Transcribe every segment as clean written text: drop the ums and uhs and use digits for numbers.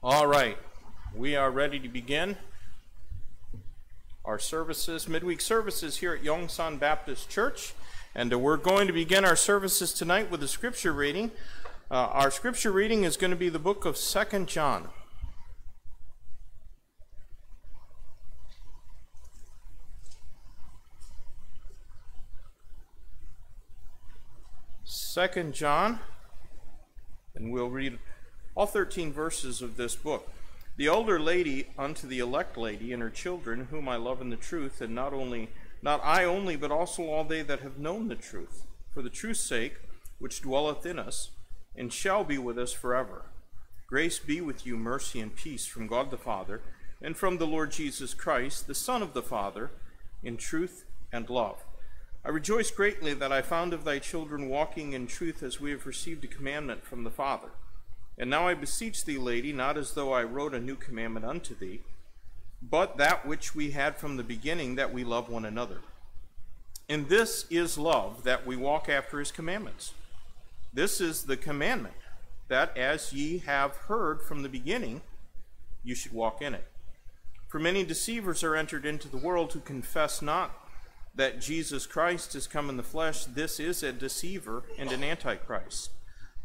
All right, we are ready to begin our services, midweek services here at Yongsan Baptist Church. And we're going to begin our services tonight with a scripture reading. Our scripture reading is going to be the book of 2 John. 2 John, and we'll read all 13 verses of this book. The elder lady unto the elect lady and her children, whom I love in the truth, and not I only, but also all they that have known the truth, for the truth's sake, which dwelleth in us, and shall be with us forever. Grace be with you, mercy and peace from God the Father, and from the Lord Jesus Christ, the Son of the Father, in truth and love. I rejoice greatly that I found of thy children walking in truth as we have received a commandment from the Father. And now I beseech thee, lady, not as though I wrote a new commandment unto thee, but that which we had from the beginning, that we love one another. And this is love, that we walk after his commandments. This is the commandment, that as ye have heard from the beginning, you should walk in it. For many deceivers are entered into the world, who confess not that Jesus Christ is come in the flesh. This is a deceiver and an antichrist.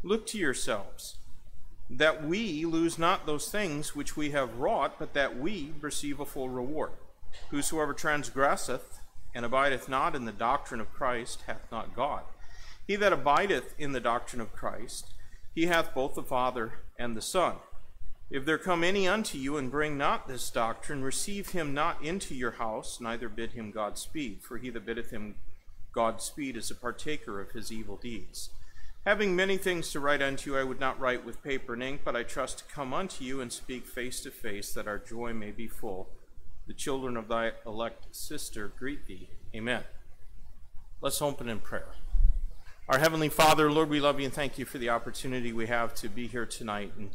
Look to yourselves, that we lose not those things which we have wrought, but that we receive a full reward. Whosoever transgresseth and abideth not in the doctrine of Christ hath not God. He that abideth in the doctrine of Christ, he hath both the Father and the Son. If there come any unto you and bring not this doctrine, receive him not into your house, neither bid him Godspeed. For he that biddeth him Godspeed is a partaker of his evil deeds. Having many things to write unto you, I would not write with paper and ink, but I trust to come unto you and speak face to face, that our joy may be full. The children of thy elect sister greet thee. Amen. Let's open in prayer. Our Heavenly Father, Lord, we love you and thank you for the opportunity we have to be here tonight. And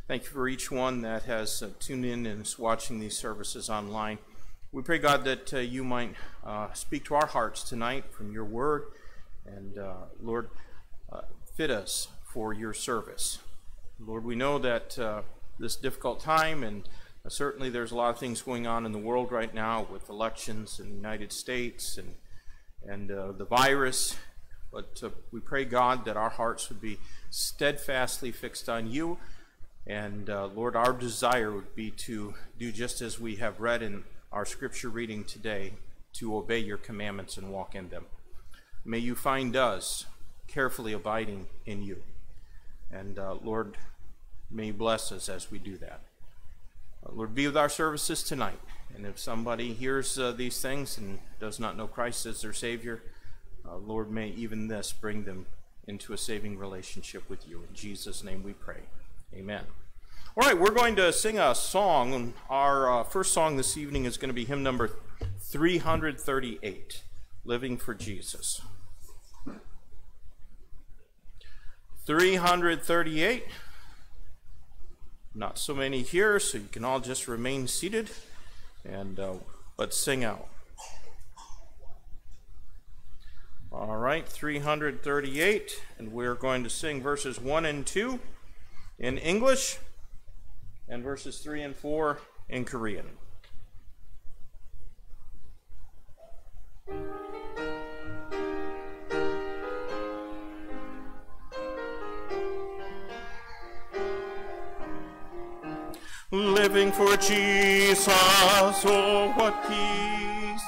thank you for each one that has tuned in and is watching these services online. We pray, God, that you might speak to our hearts tonight from your word. And Lord, fit us for your service. Lord, we know that this difficult time, and certainly there's a lot of things going on in the world right now with elections in the United States and the virus, but we pray, God, that our hearts would be steadfastly fixed on you, and Lord, our desire would be to do just as we have read in our scripture reading today, to obey your commandments and walk in them. May you find us carefully abiding in you. And Lord, may you bless us as we do that. Lord, be with our services tonight. And if somebody hears these things and does not know Christ as their Savior, Lord, may even this bring them into a saving relationship with you. In Jesus' name we pray. Amen. All right, we're going to sing a song. Our first song this evening is going to be hymn number 338, Living for Jesus. 338. Not so many here, so you can all just remain seated, and let's sing out. All right, 338, and we're going to sing verses 1 and 2 in English, and verses 3 and 4 in Korean. Living for Jesus, oh what peace!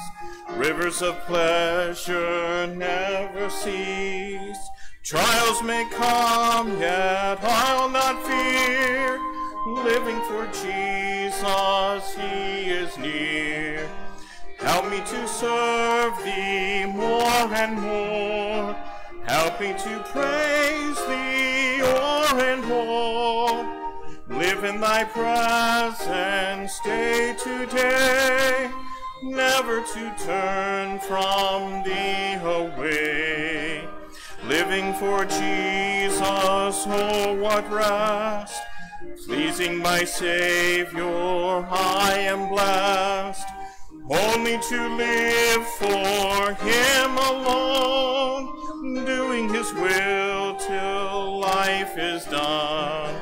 Rivers of pleasure never cease. Trials may come, yet I'll not fear. Living for Jesus, he is near. Help me to serve thee more and more. Help me to praise thee o'er and o'er. Live in thy presence day to day, never to turn from thee away. Living for Jesus, oh what rest! Pleasing my Savior, I am blessed. Only to live for him alone, doing his will till life is done.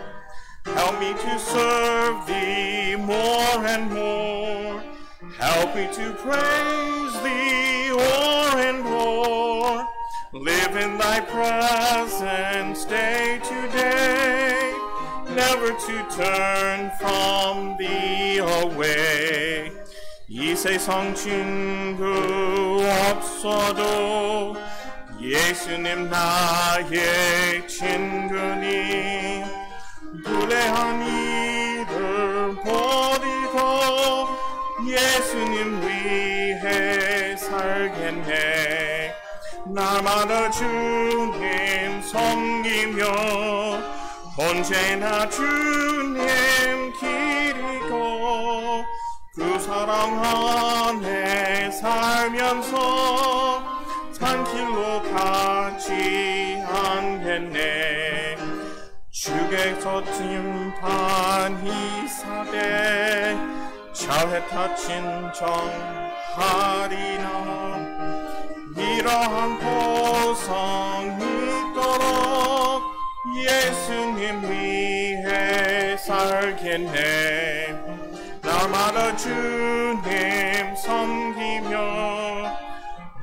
Help me to serve thee more and more. Help me to praise thee o'er and o'er. Live in thy presence day to day, never to turn from thee away. 이 세상 친구 없어도 예수님 나의 친구니, 불행한 일을 버리고 예수님 위해 살겠네. 날마다 주님 섬기며 언제나 주님 기리고 그 사랑 안에 살면서 산길로 가지 않겠네. 주께서 심판이 사대 잘했다 진정하리라. 이러한 보상 있도록 예수님 위해 살겠네. 날마다 주님 섬기며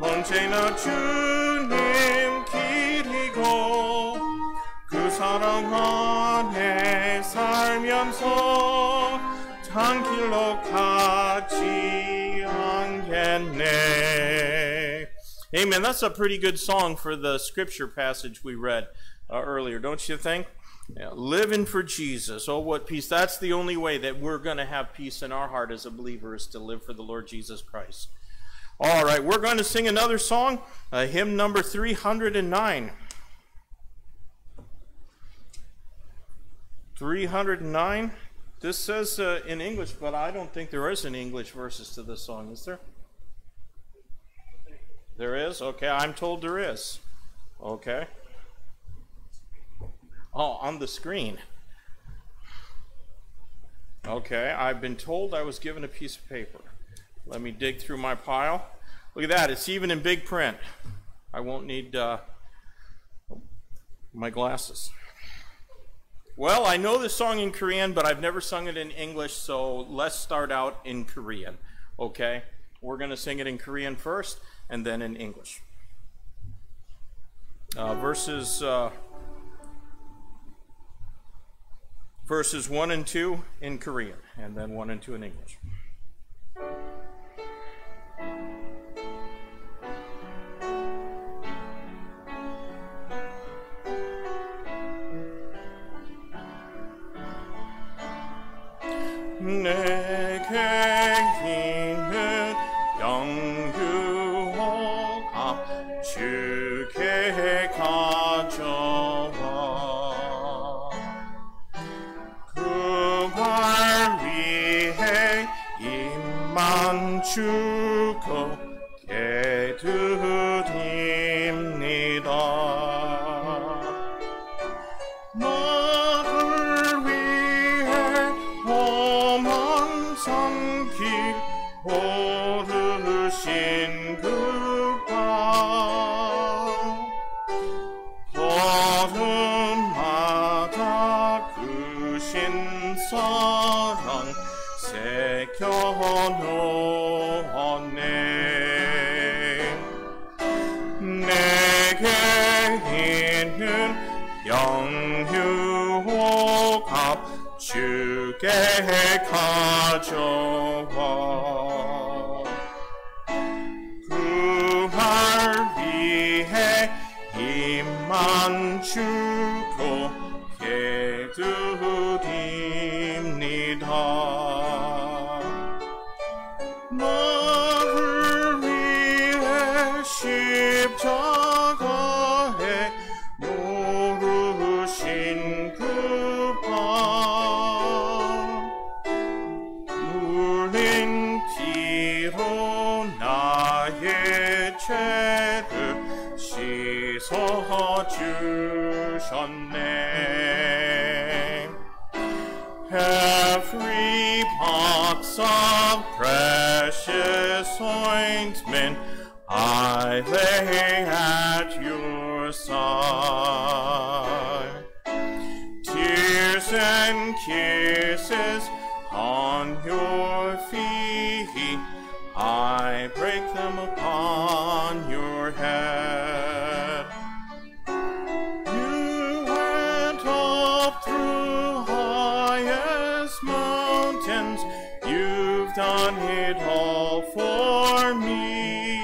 언제나 주님 기리고 그 사랑 안에 살면서 장길로 가지 않겠네. Amen. That's a pretty good song for the scripture passage we read earlier, don't you think? Yeah, living for Jesus. Oh, what peace. That's the only way that we're going to have peace in our heart as a believer, is to live for the Lord Jesus Christ. All right, we're going to sing another song, hymn number 309. 309. This says in English, but I don't think there is any English verses to this song, is there? There is? Okay, I'm told there is. Okay. Oh, on the screen. Okay, I've been told I was given a piece of paper. Let me dig through my pile. Look at that, it's even in big print. I won't need my glasses. Well, I know this song in Korean, but I've never sung it in English, so let's start out in Korean, okay? We're going to sing it in Korean first, and then in English. Verses 1 and 2 in Korean, and then 1 and 2 in English. 내게 있는 영유호가 주께 가져와 그 말 위해 입만 주고 깨드립니다. 나를 위해 험한 산길 오르신 그가 걸음마다 크신 사랑 새겨놓았네. 내게 있는 영유호가 주께 가져와 그 말 위해 입만 주고 깨드립니다. 나를 위해 십자가에 모르신 그 밤 물린 피로 나의 죄를 씻어주셨네. Every box of precious ointment I lay at your side. Tears and kisses on your feet. I break them upon your head. You went up through highest mountains. You've done it all for me.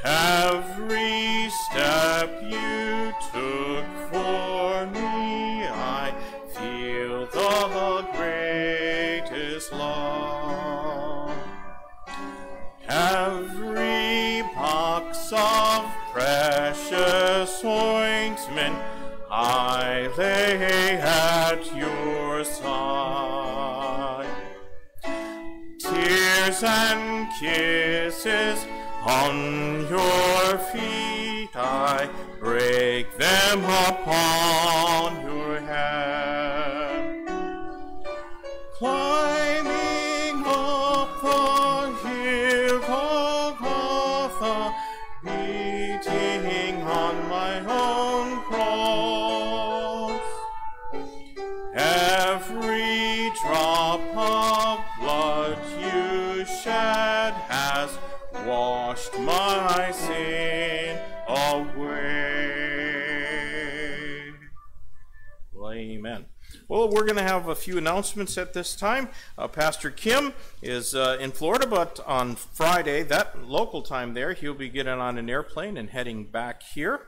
Every step you took for me, I feel the greatest love. Every box of precious ointment I lay at your side. Tears and kisses on your feet, I break them upon your head. Climbing up the hill Golgotha, beating on my own cross. Every drop of blood you shed has washed my sin away. Well, amen. Well, we're going to have a few announcements at this time. Pastor Kim is in Florida, but on Friday, that local time there, he'll be getting on an airplane and heading back here.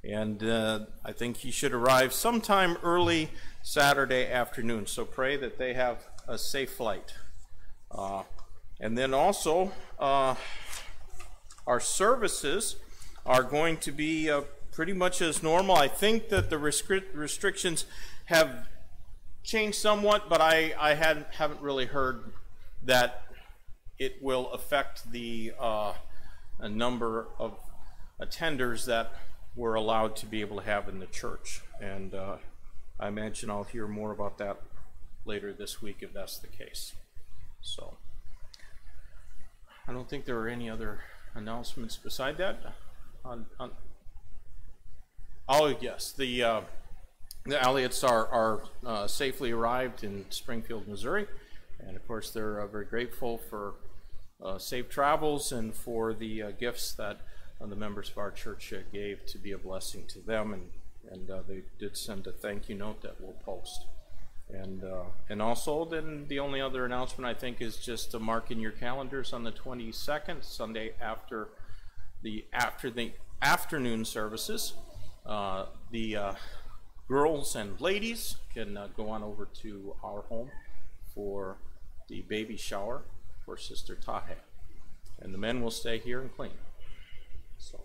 And I think he should arrive sometime early Saturday afternoon. So pray that they have a safe flight. And then also, our services are going to be pretty much as normal. I think that the restrictions have changed somewhat, but I haven't really heard that it will affect the a number of attenders that we're allowed to be able to have in the church. And I imagine I'll hear more about that later this week if that's the case. So I don't think there are any other announcements beside that. Oh yes, the Elliots are safely arrived in Springfield, Missouri, and of course they're very grateful for safe travels and for the gifts that the members of our church gave to be a blessing to them, and they did send a thank you note that we'll post. And also then the only other announcement I think is just to mark in your calendars on the 22nd, Sunday after the afternoon services. The girls and ladies can go on over to our home for the baby shower for Sister Tahe. And the men will stay here and clean. So,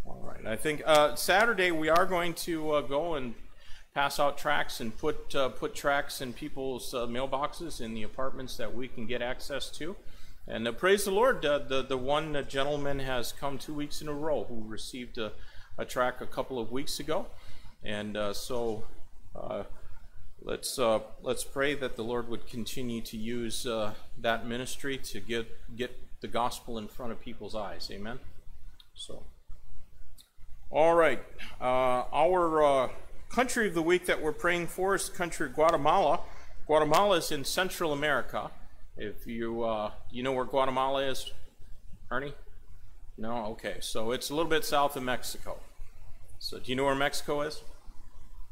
all right. I think Saturday we are going to go and pass out tracts and put tracts in people's mailboxes in the apartments that we can get access to. And praise the Lord, the one gentleman has come 2 weeks in a row who received a tract a couple of weeks ago. And so let's pray that the Lord would continue to use that ministry to get the gospel in front of people's eyes. Amen. So, all right. Our country of the week that we're praying for is the country of Guatemala. Guatemala is in Central America. If you know where Guatemala is, Ernie? No? Okay. So it's a little bit south of Mexico. So do you know where Mexico is?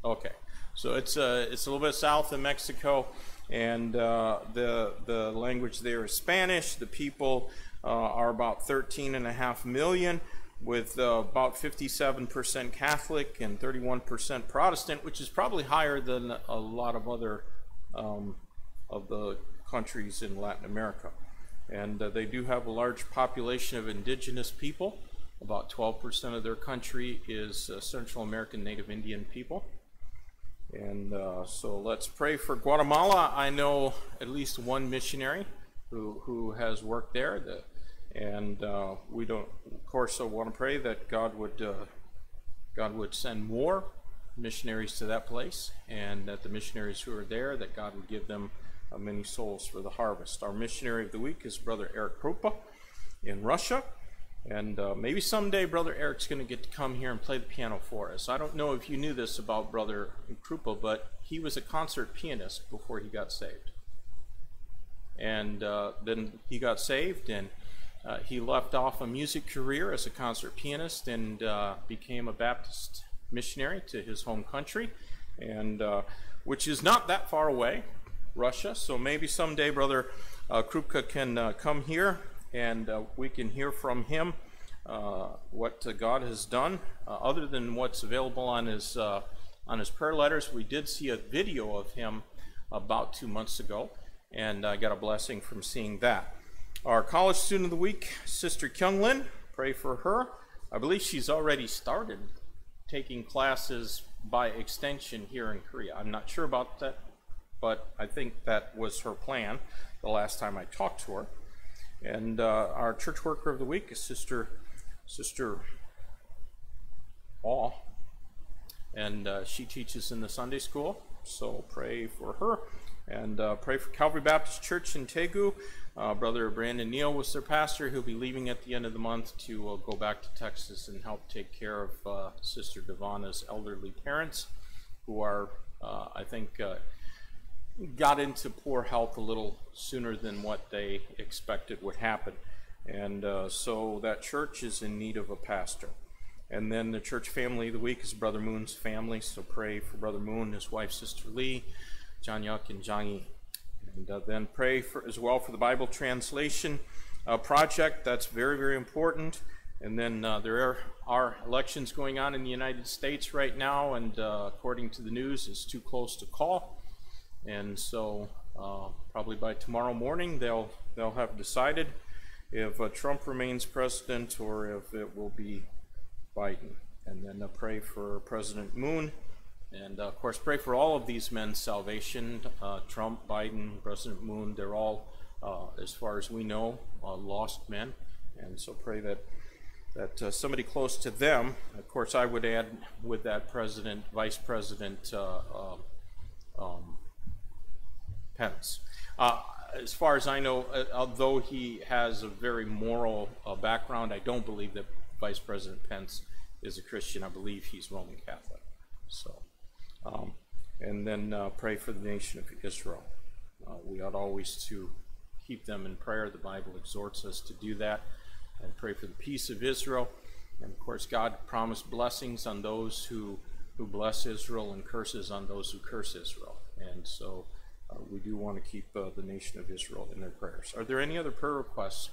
Okay. So it's a little bit south of Mexico, and the language there is Spanish. The people are about 13.5 million, with about 57% Catholic and 31% Protestant, which is probably higher than a lot of other of the countries in Latin America. And they do have a large population of indigenous people. About 12% of their country is Central American Native Indian people. And so let's pray for Guatemala. I know at least one missionary who has worked there. And we don't, of course, want to pray that God would send more missionaries to that place, and that the missionaries who are there, that God would give them many souls for the harvest. Our missionary of the week is Brother Eric Krupa in Russia, And maybe someday Brother Eric's going to get to come here and play the piano for us. I don't know if you knew this about Brother Krupa, but he was a concert pianist before he got saved. And then he got saved, and he left off a music career as a concert pianist and became a Baptist missionary to his home country, and which is not that far away, Russia. So maybe someday Brother Krupka can come here, and we can hear from him what God has done, other than what's available on his prayer letters. We did see a video of him about 2 months ago, and I got a blessing from seeing that. Our college student of the week, Sister Kyunglin, pray for her. I believe she's already started taking classes by extension here in Korea. I'm not sure about that, but I think that was her plan the last time I talked to her. And our church worker of the week is Sister Aw, and she teaches in the Sunday school, so pray for her. And pray for Calvary Baptist Church in Daegu. Brother Brandon Neal was their pastor. He'll be leaving at the end of the month to go back to Texas and help take care of Sister Devana's elderly parents, who are, I think, got into poor health a little sooner than what they expected would happen. And so that church is in need of a pastor. And then the church family of the week is Brother Moon's family, so pray for Brother Moon, his wife, Sister Lee, John Yuck, and Jangi. And then pray as well for the Bible translation project. That's very, very important. And then there are elections going on in the United States right now, and according to the news, it's too close to call. And so probably by tomorrow morning, they'll have decided if Trump remains president or if it will be Biden. And then pray for President Moon. And of course, pray for all of these men's salvation. Trump, Biden, President Moon, they're all, as far as we know, lost men. And so pray that somebody close to them, of course, I would add with that Vice President Pence. As far as I know, although he has a very moral background, I don't believe that Vice President Pence is a Christian. I believe he's Roman Catholic. So. And then pray for the nation of Israel. We ought always to keep them in prayer. The Bible exhorts us to do that, and pray for the peace of Israel. And of course, God promised blessings on those who bless Israel and curses on those who curse Israel. And so we do want to keep the nation of Israel in their prayers. Are there any other prayer requests?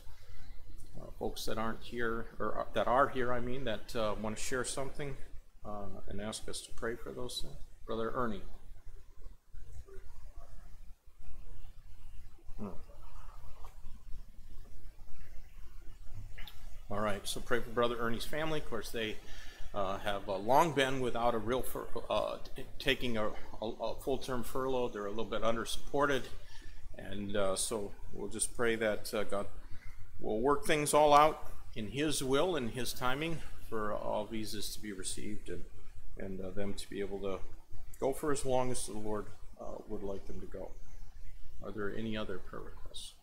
Folks that aren't here, or that are here, I mean, that want to share something and ask us to pray for those things? Brother Ernie. All right, so pray for Brother Ernie's family. Of course, they have long been without a real taking a full-term furlough. They're a little bit under-supported, and so we'll just pray that God will work things all out in His will and His timing for all visas to be received, and them to be able to go for as long as the Lord would like them to go. Are there any other prayer requests?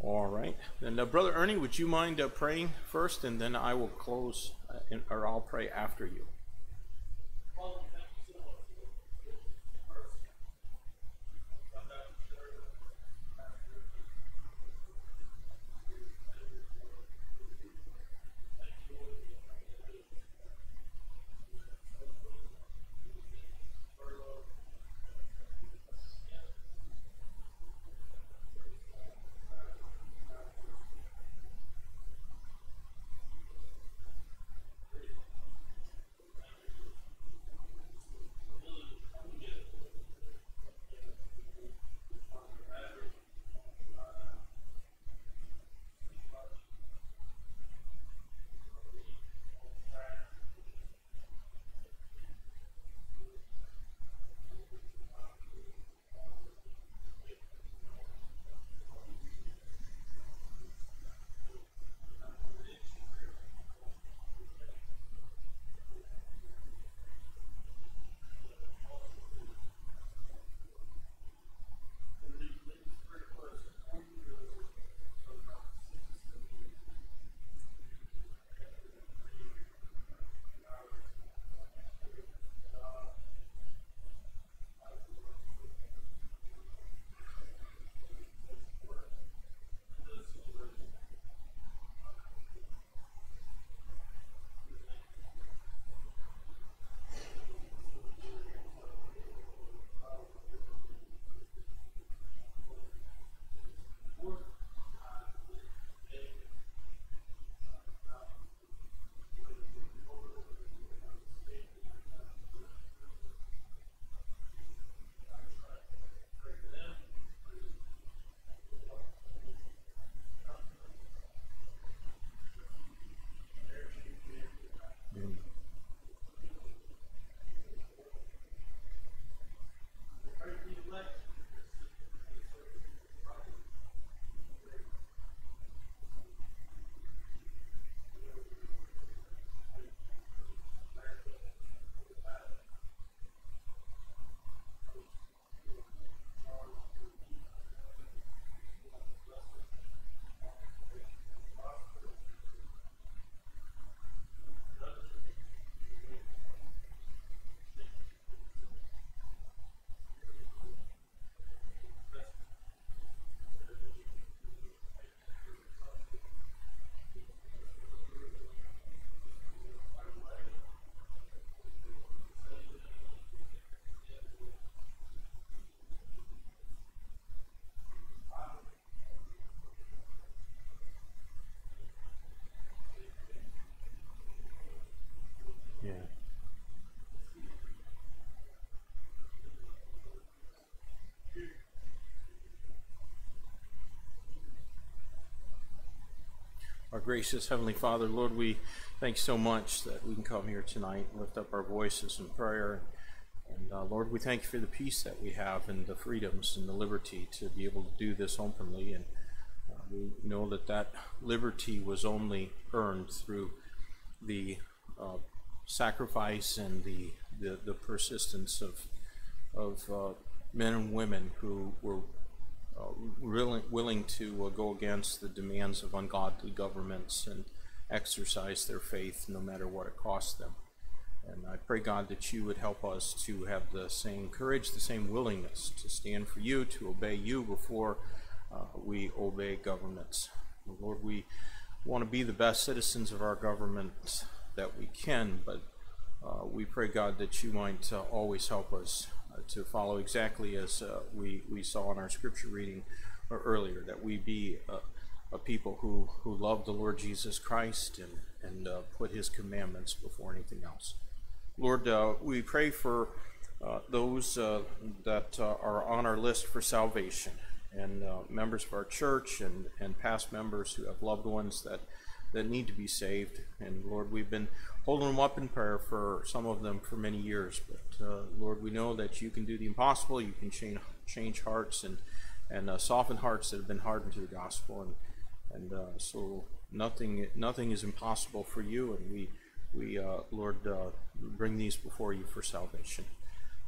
All right. Then Brother Ernie, would you mind praying first, and then I will close, or I'll pray after you. Gracious Heavenly Father, Lord, we thank you so much that we can come here tonight and lift up our voices in prayer. And Lord, we thank you for the peace that we have and the freedoms and the liberty to be able to do this openly. And we know that that liberty was only earned through the sacrifice and the persistence of men and women who were really willing to go against the demands of ungodly governments and exercise their faith no matter what it cost them. And I pray, God, that you would help us to have the same courage, the same willingness to stand for you, to obey you before we obey governments. Lord, we want to be the best citizens of our government that we can, but we pray, God, that you might always help us to follow exactly as we saw in our scripture reading earlier, that we be a people who love the Lord Jesus Christ and put his commandments before anything else. Lord, we pray for those that are on our list for salvation, and members of our church and past members who have loved ones that need to be saved. And Lord, we've been holding them up in prayer for some of them for many years. But Lord, we know that you can do the impossible. You can change hearts and soften hearts that have been hardened to the gospel. And so nothing is impossible for you. And we Lord, bring these before you for salvation.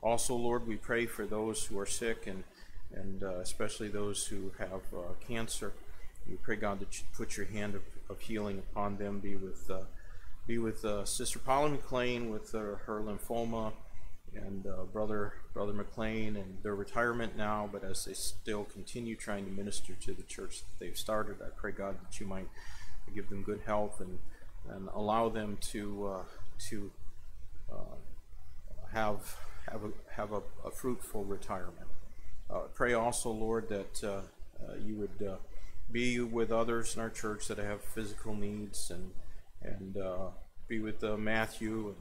Also, Lord, we pray for those who are sick and especially those who have cancer. We pray, God, that you put your hand of healing upon them. Be with Sister Paula McLean with her lymphoma, and Brother McLean and their retirement now, but as they still continue trying to minister to the church that they've started, I pray, God, that you might give them good health and allow them to have a fruitful retirement. Pray also, Lord, that you would be with others in our church that have physical needs, and be with Matthew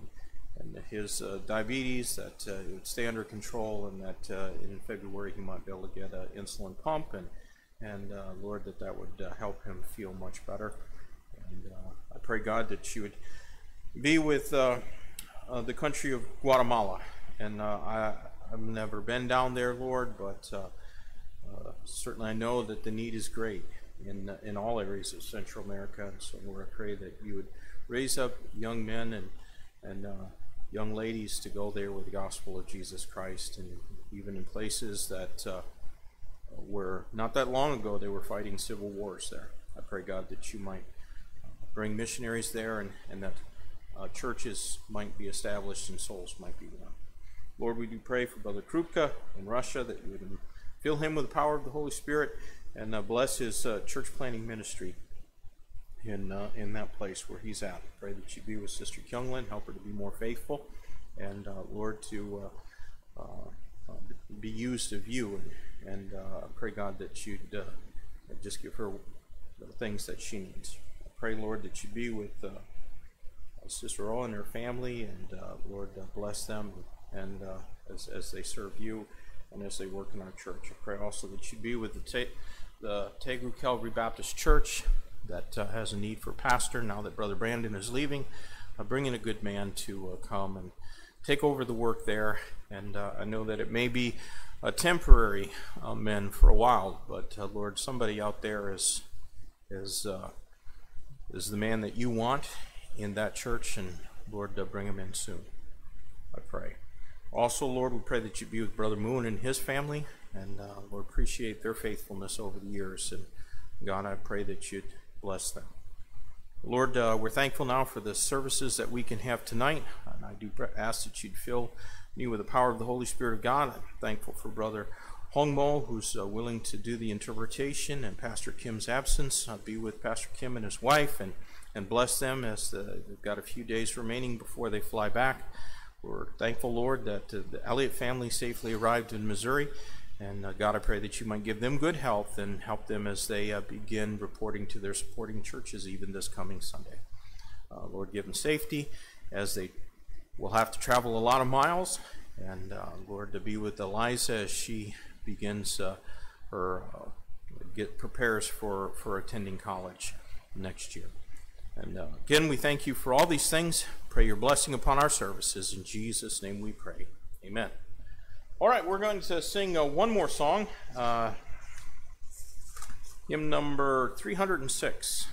and his diabetes, that it would stay under control, and that in February he might be able to get an insulin pump, and Lord, that would help him feel much better. And I pray, God, that you would be with the country of Guatemala. And I've never been down there, Lord, but certainly I know that the need is great in all areas of Central America. And so, Lord, I pray that you would raise up young men and young ladies to go there with the gospel of Jesus Christ, and even in places that were not that long ago they were fighting civil wars there. I pray, God, that you might bring missionaries there, and that churches might be established and souls might be won. Lord, we do pray for Brother Krupka in Russia, that you would fill him with the power of the Holy Spirit, and bless his church planting ministry in that place where he's at. Pray that you be with Sister Kyunglin, help her to be more faithful, and Lord, to be used of you, and pray, God, that you'd just give her the things that she needs. I pray, Lord, that you be with Sister Owen and her family, and Lord, bless them, and as they serve you and as they work in our church. I pray also that you be with the Tegru Calvary Baptist Church that has a need for a pastor now that Brother Brandon is leaving. Bring in a good man to come and take over the work there. And I know that it may be a temporary men for a while, but Lord, somebody out there is the man that you want in that church, and Lord, bring him in soon, I pray. Also, Lord, we pray that you be with Brother Moon and his family, and Lord, appreciate their faithfulness over the years. And God, I pray that you'd bless them. Lord, we're thankful now for the services that we can have tonight, and I do ask that you'd fill me with the power of the Holy Spirit of God. I'm thankful for Brother Hongmo, who's willing to do the interpretation, and Pastor Kim's absence. Be with Pastor Kim and his wife, and bless them as they've got a few days remaining before they fly back. We're thankful, Lord, that the Elliott family safely arrived in Missouri. And God, I pray that you might give them good health and help them as they begin reporting to their supporting churches even this coming Sunday. Lord, give them safety as they will have to travel a lot of miles. And Lord, to be with Eliza as she begins prepares for attending college next year. And again, we thank you for all these things. Pray your blessing upon our services. In Jesus' name we pray. Amen. All right, we're going to sing one more song. Hymn number 306.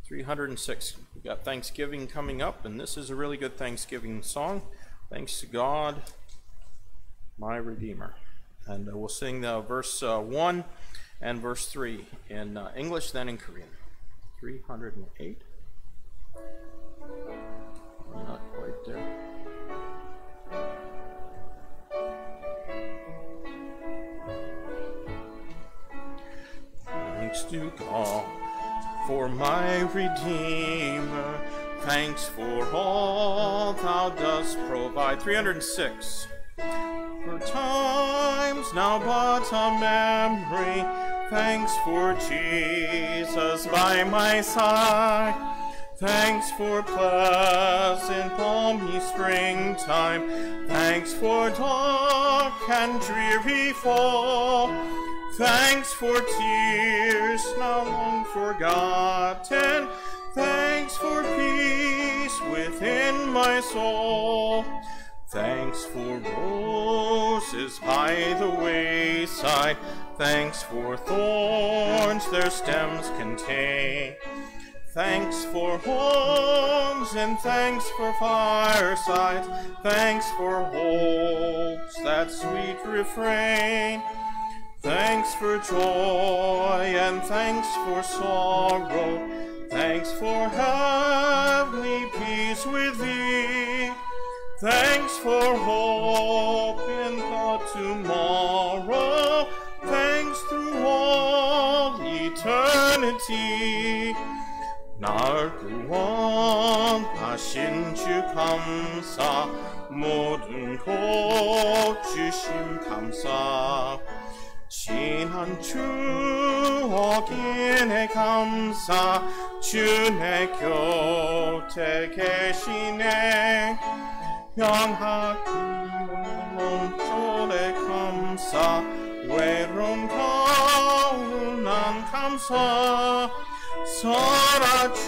306. We've got Thanksgiving coming up, and this is a really good Thanksgiving song. Thanks to God, my Redeemer. And we'll sing verse 1 and verse 3 in English, then in Korean. 308. I'm not quite there. Thanks to God for my Redeemer. Thanks for all thou dost provide. 306. For times now but a memory. Thanks for Jesus by my side. Thanks for pleasant balmy springtime. Thanks for dark and dreary fall. Thanks for tears now long forgotten. Thanks for peace within my soul. Thanks for roses by the wayside. Thanks for thorns their stems contain. Thanks for homes and thanks for firesides. Thanks for hope's that sweet refrain. Thanks for joy and thanks for sorrow. Thanks for heavenly peace with thee. Thanks for hope in the tomorrow. Thanks through all eternity. 날 구원하신 주 감사. 모든 것 주심 감사. 지난 추억이네 감사. 주 내 곁에 계시네. 평화기 몸쫄에 감사. 외로운 가운 난 감사. 사라진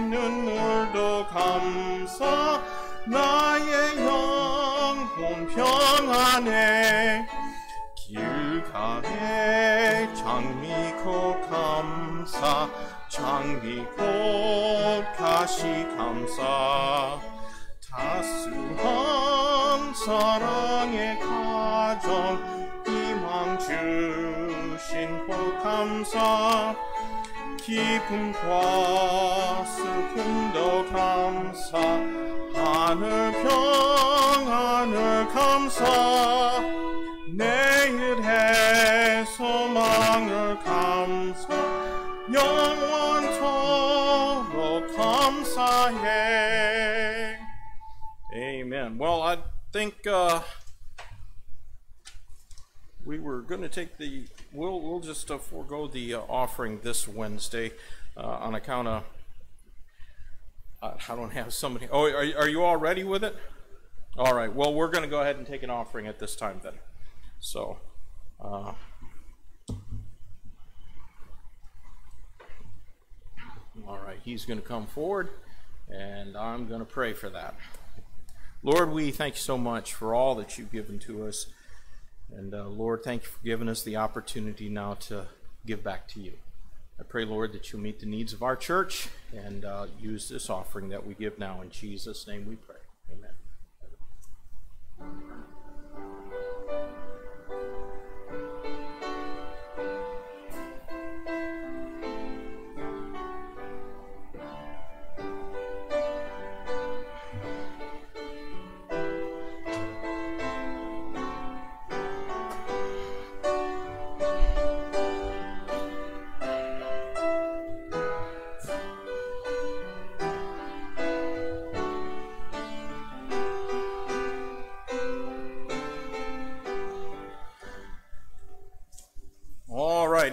눈물도 감사. 나의 영혼 평안해. 길가에 장미꽃 감사. 장미꽃 가시 감사. 따스한 사랑의 가정 희망 주신 복 감사. 기쁨과 슬픔도 감사. 하늘 평안을 감사. 내일의 소망을 감사. 영원토록 감사해. Amen. Well, I think we were going to take the, we'll just forego the offering this Wednesday on account of, I don't have somebody, oh, are you all ready with it? All right, well, we're going to go ahead and take an offering at this time then. So, all right, he's going to come forward, and I'm going to pray for that. Lord, we thank you so much for all that you've given to us. And Lord, thank you for giving us the opportunity now to give back to you. I pray, Lord, that you'll meet the needs of our church and use this offering that we give now. In Jesus' name we pray. Amen.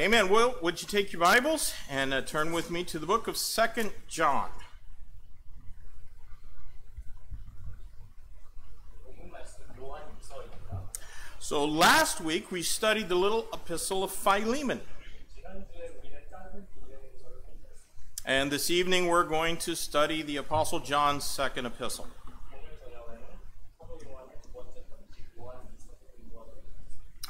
Amen. Well, would you take your Bibles and turn with me to the book of 2 John. So last week we studied the little epistle of Philemon. And this evening we're going to study the Apostle John's second epistle.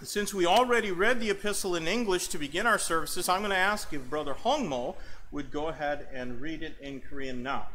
Since we already read the epistle in English to begin our services, I'm going to ask if Brother Hongmo would go ahead and read it in Korean now.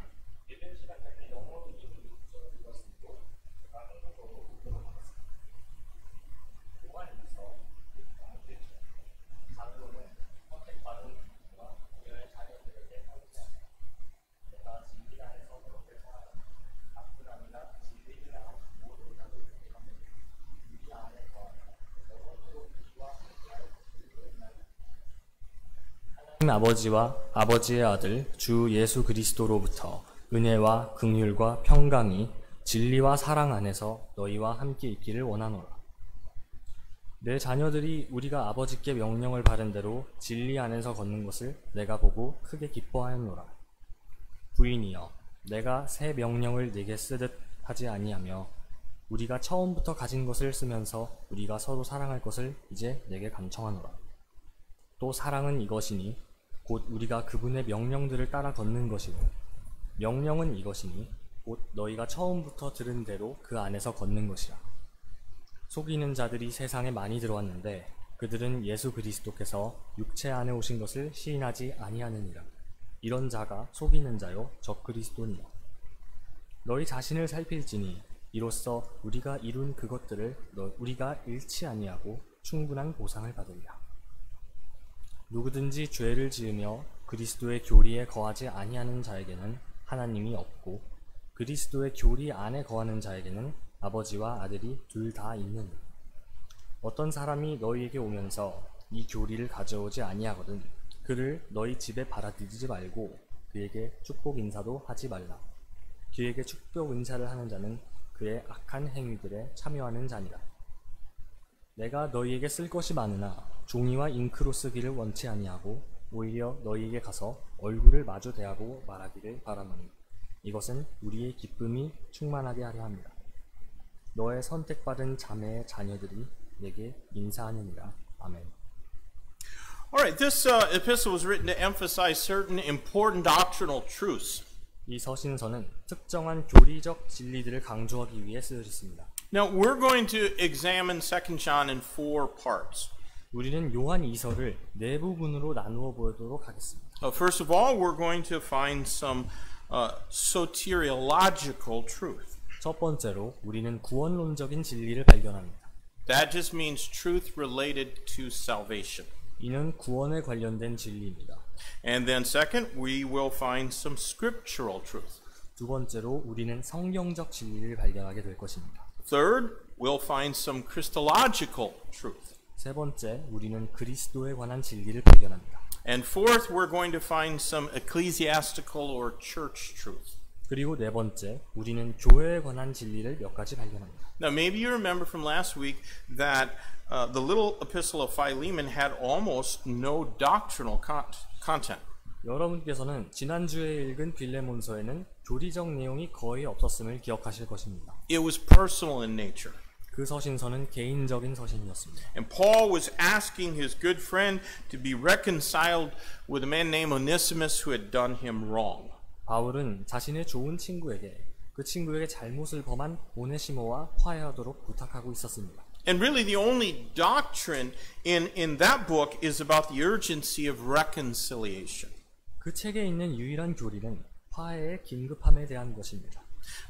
아버지와 아버지의 아들 주 예수 그리스도로부터 은혜와 긍휼과 평강이 진리와 사랑 안에서 너희와 함께 있기를 원하노라. 내 자녀들이 우리가 아버지께 명령을 받은 대로 진리 안에서 걷는 것을 내가 보고 크게 기뻐하였노라. 부인이여, 내가 새 명령을 네게 쓰듯 하지 아니하며 우리가 처음부터 가진 것을 쓰면서 우리가 서로 사랑할 것을 이제 내게 간청하노라. 또 사랑은 이것이니 곧 우리가 그분의 명령들을 따라 걷는 것이고, 명령은 이것이니 곧 너희가 처음부터 들은 대로 그 안에서 걷는 것이라. 속이는 자들이 세상에 많이 들어왔는데 그들은 예수 그리스도께서 육체 안에 오신 것을 시인하지 아니하느니라. 이런 자가 속이는 자요 적 그리스도니라. 너희 자신을 살필지니 이로써 우리가 이룬 그것들을 우리가 잃지 아니하고 충분한 보상을 받으리라. 누구든지 죄를 지으며 그리스도의 교리에 거하지 아니하는 자에게는 하나님이 없고 그리스도의 교리 안에 거하는 자에게는 아버지와 아들이 둘 다 있느니라. 어떤 사람이 너희에게 오면서 이 교리를 가져오지 아니하거든 그를 너희 집에 받아들이지 말고 그에게 축복 인사도 하지 말라. 그에게 축복 인사를 하는 자는 그의 악한 행위들에 참여하는 자니라. 내가 너희에게 쓸 것이 많으나 종이와 잉크로 쓰기를 원치 아니하고 오히려 너희에게 가서 얼굴을 마주 대하고 말하기를 바라노니 이것은 우리의 기쁨이 충만하게 하려 합니다. 너의 선택받은 자매의 자녀들이 내게 인사하느니라. 아멘. Alright, this epistle was written to emphasize certain important doctrinal truths. 이 서신서는 특정한 교리적 진리들을 강조하기 위해 쓰여졌습니다. Now, we're going to examine 2 John in 4 parts. 우리는 요한 2서를 네 부분으로 나누어 보도록 하겠습니다. First of all, we're going to find some soteriological truth. 첫 번째로 우리는 구원론적인 진리를 발견합니다. That just means truth related to salvation. 이는 구원에 관련된 진리입니다. And then second, we will find some scriptural truth. 두 번째로 우리는 성경적 진리를 발견하게 될 것입니다. Third, we'll find some Christological truth. 세 번째, 우리는 그리스도에 관한 진리를 발견합니다. And fourth, we're going to find some ecclesiastical or church truth. 그리고 네 번째, 우리는 교회에 관한 진리를 몇 가지 발견합니다. Now, maybe you remember from last week that the little epistle of Philemon had almost no doctrinal content. 여러분께서는 지난주에 읽은 빌레몬서에는 교리적 내용이 거의 없었음을 기억하실 것입니다. It was personal in nature. 그 서신서는 개인적인 서신이었습니다. And Paul was asking his good friend to be reconciled with a man named Onesimus who had done him wrong. 바울은 자신의 좋은 친구에게 그 친구에게 잘못을 범한 오네시모와 화해하도록 부탁하고 있었습니다. And really the only doctrine in that book is about the urgency of reconciliation. 그 책에 있는 유일한 교리는 화해의 긴급함에 대한 것입니다.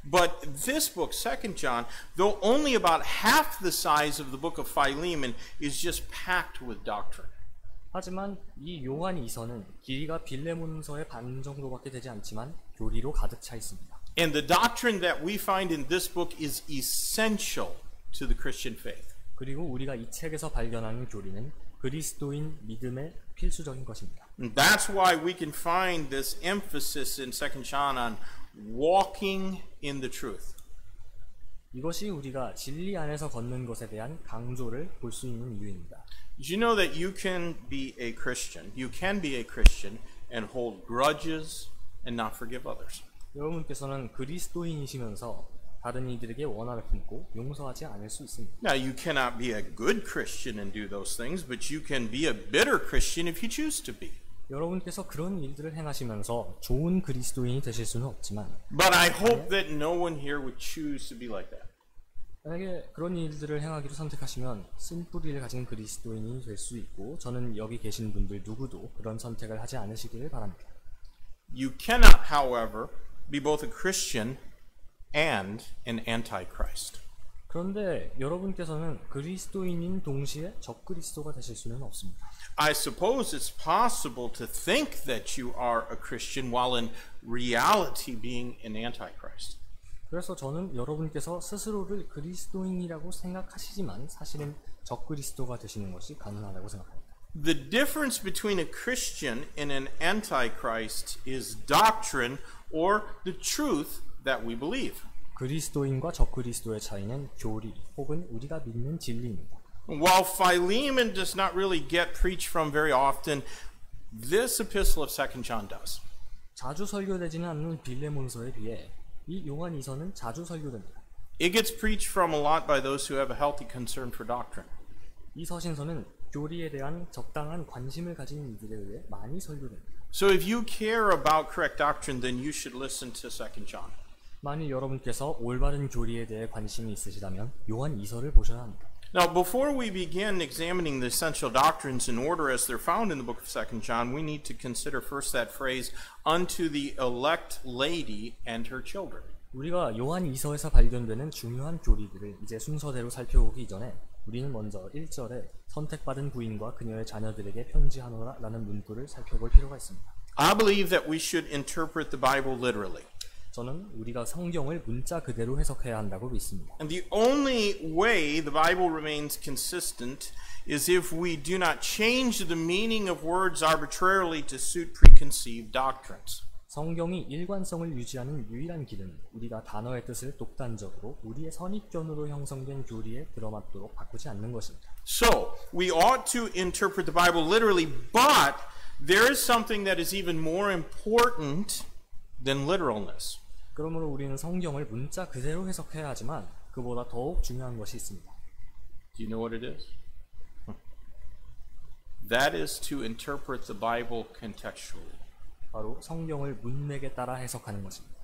But this book, 2 John, though only about half the size of the book of Philemon, is just packed with doctrine. 하지만 이 요한 2서는 길이가 빌레몬서의 반 정도밖에 되지 않지만 교리로 가득 차 있습니다. And the doctrine that we find in this book is essential to the Christian faith. 그리고 우리가 이 책에서 발견하는 교리는 그리스도인 믿음의 필수적인 것입니다. And that's why we can find this emphasis in 2 John on walking in the truth. 이것이 우리가 진리 안에서 걷는 것에 대한 강조를 볼 수 있는 이유입니다. Did you know that you can be a Christian? You can be a Christian and hold grudges and not forgive others. 여러분께서는 그리스도인이시면서 다른 이들에게 원한을 품고 용서하지 않을 수 있습니다. Now, you cannot be a good Christian and do those things, but you can be a bitter Christian if you choose to be. 여러분께서 그런 일들을 행하시면서 좋은 그리스도인이 되실 수는 없지만 But I hope that no one here would choose to be like that. 만약에 그런 일들을 행하기로 선택하시면 쓴뿌리를 가진 그리스도인이 될 수 있고 저는 여기 계신 분들 누구도 그런 선택을 하지 않으시기를 바랍니다. You cannot, however, be both a Christian and an antichrist. 그런데 여러분께서는 그리스도인인 동시에 적그리스도가 되실 수는 없습니다. I suppose it's possible to think that you are a Christian while in reality being an antichrist. 그래서 저는 여러분께서 스스로를 그리스도인이라고 생각하시지만 사실은 적그리스도가 되시는 것이 가능하다고 생각합니다. The difference between a Christian and an antichrist is doctrine or the truth that we believe. 그리스도인과 적그리스도의 차이는 교리 혹은 우리가 믿는 진리입니다. While Philemon does not really get preached from very often, this epistle of 2 John does. 자주 설교되지는 않는 빌레몬서에 비해 이 요한이서는 자주 설교됩니다. It gets preached from a lot by those who have a healthy concern for doctrine. 이 서신서는 교리에 대한 적당한 관심을 가진 이들에 의해 많이 설교됩니다. So if you care about correct doctrine, then you should listen to 2 John. 만일 여러분께서 올바른 교리에 대해 관심이 있으시다면 요한 2서를 보셔야 합니다. Now, before we begin examining the essential doctrines in order as they're found in the book of 2 John, we need to consider first that phrase, unto the elect lady and her children. 우리가 요한 2서에서 발견되는 중요한 교리들을 이제 순서대로 살펴보기 전에 우리는 먼저 1절에 선택받은 부인과 그녀의 자녀들에게 편지하노라라는 문구를 살펴볼 필요가 있습니다. I believe that we should interpret the Bible literally. 저는 우리가 성경을 문자 그대로 해석해야 한다고 믿습니다. And the only way the Bible remains consistent is if we do not change the meaning of words arbitrarily to suit preconceived doctrines. 성경이 일관성을 유지하는 유일한 길은 우리가 단어의 뜻을 독단적으로 우리의 선입견으로 형성된 교리에 들어맞도록 바꾸지 않는 것입니다. So, we ought to interpret the Bible literally, but there is something that is even more important than literalness. 그러므로 우리는 성경을 문자 그대로 해석해야 하지만 그보다 더욱 중요한 것이 있습니다. Do you know what it is? That is to interpret the Bible contextually. 바로 성경을 문맥에 따라 해석하는 것입니다.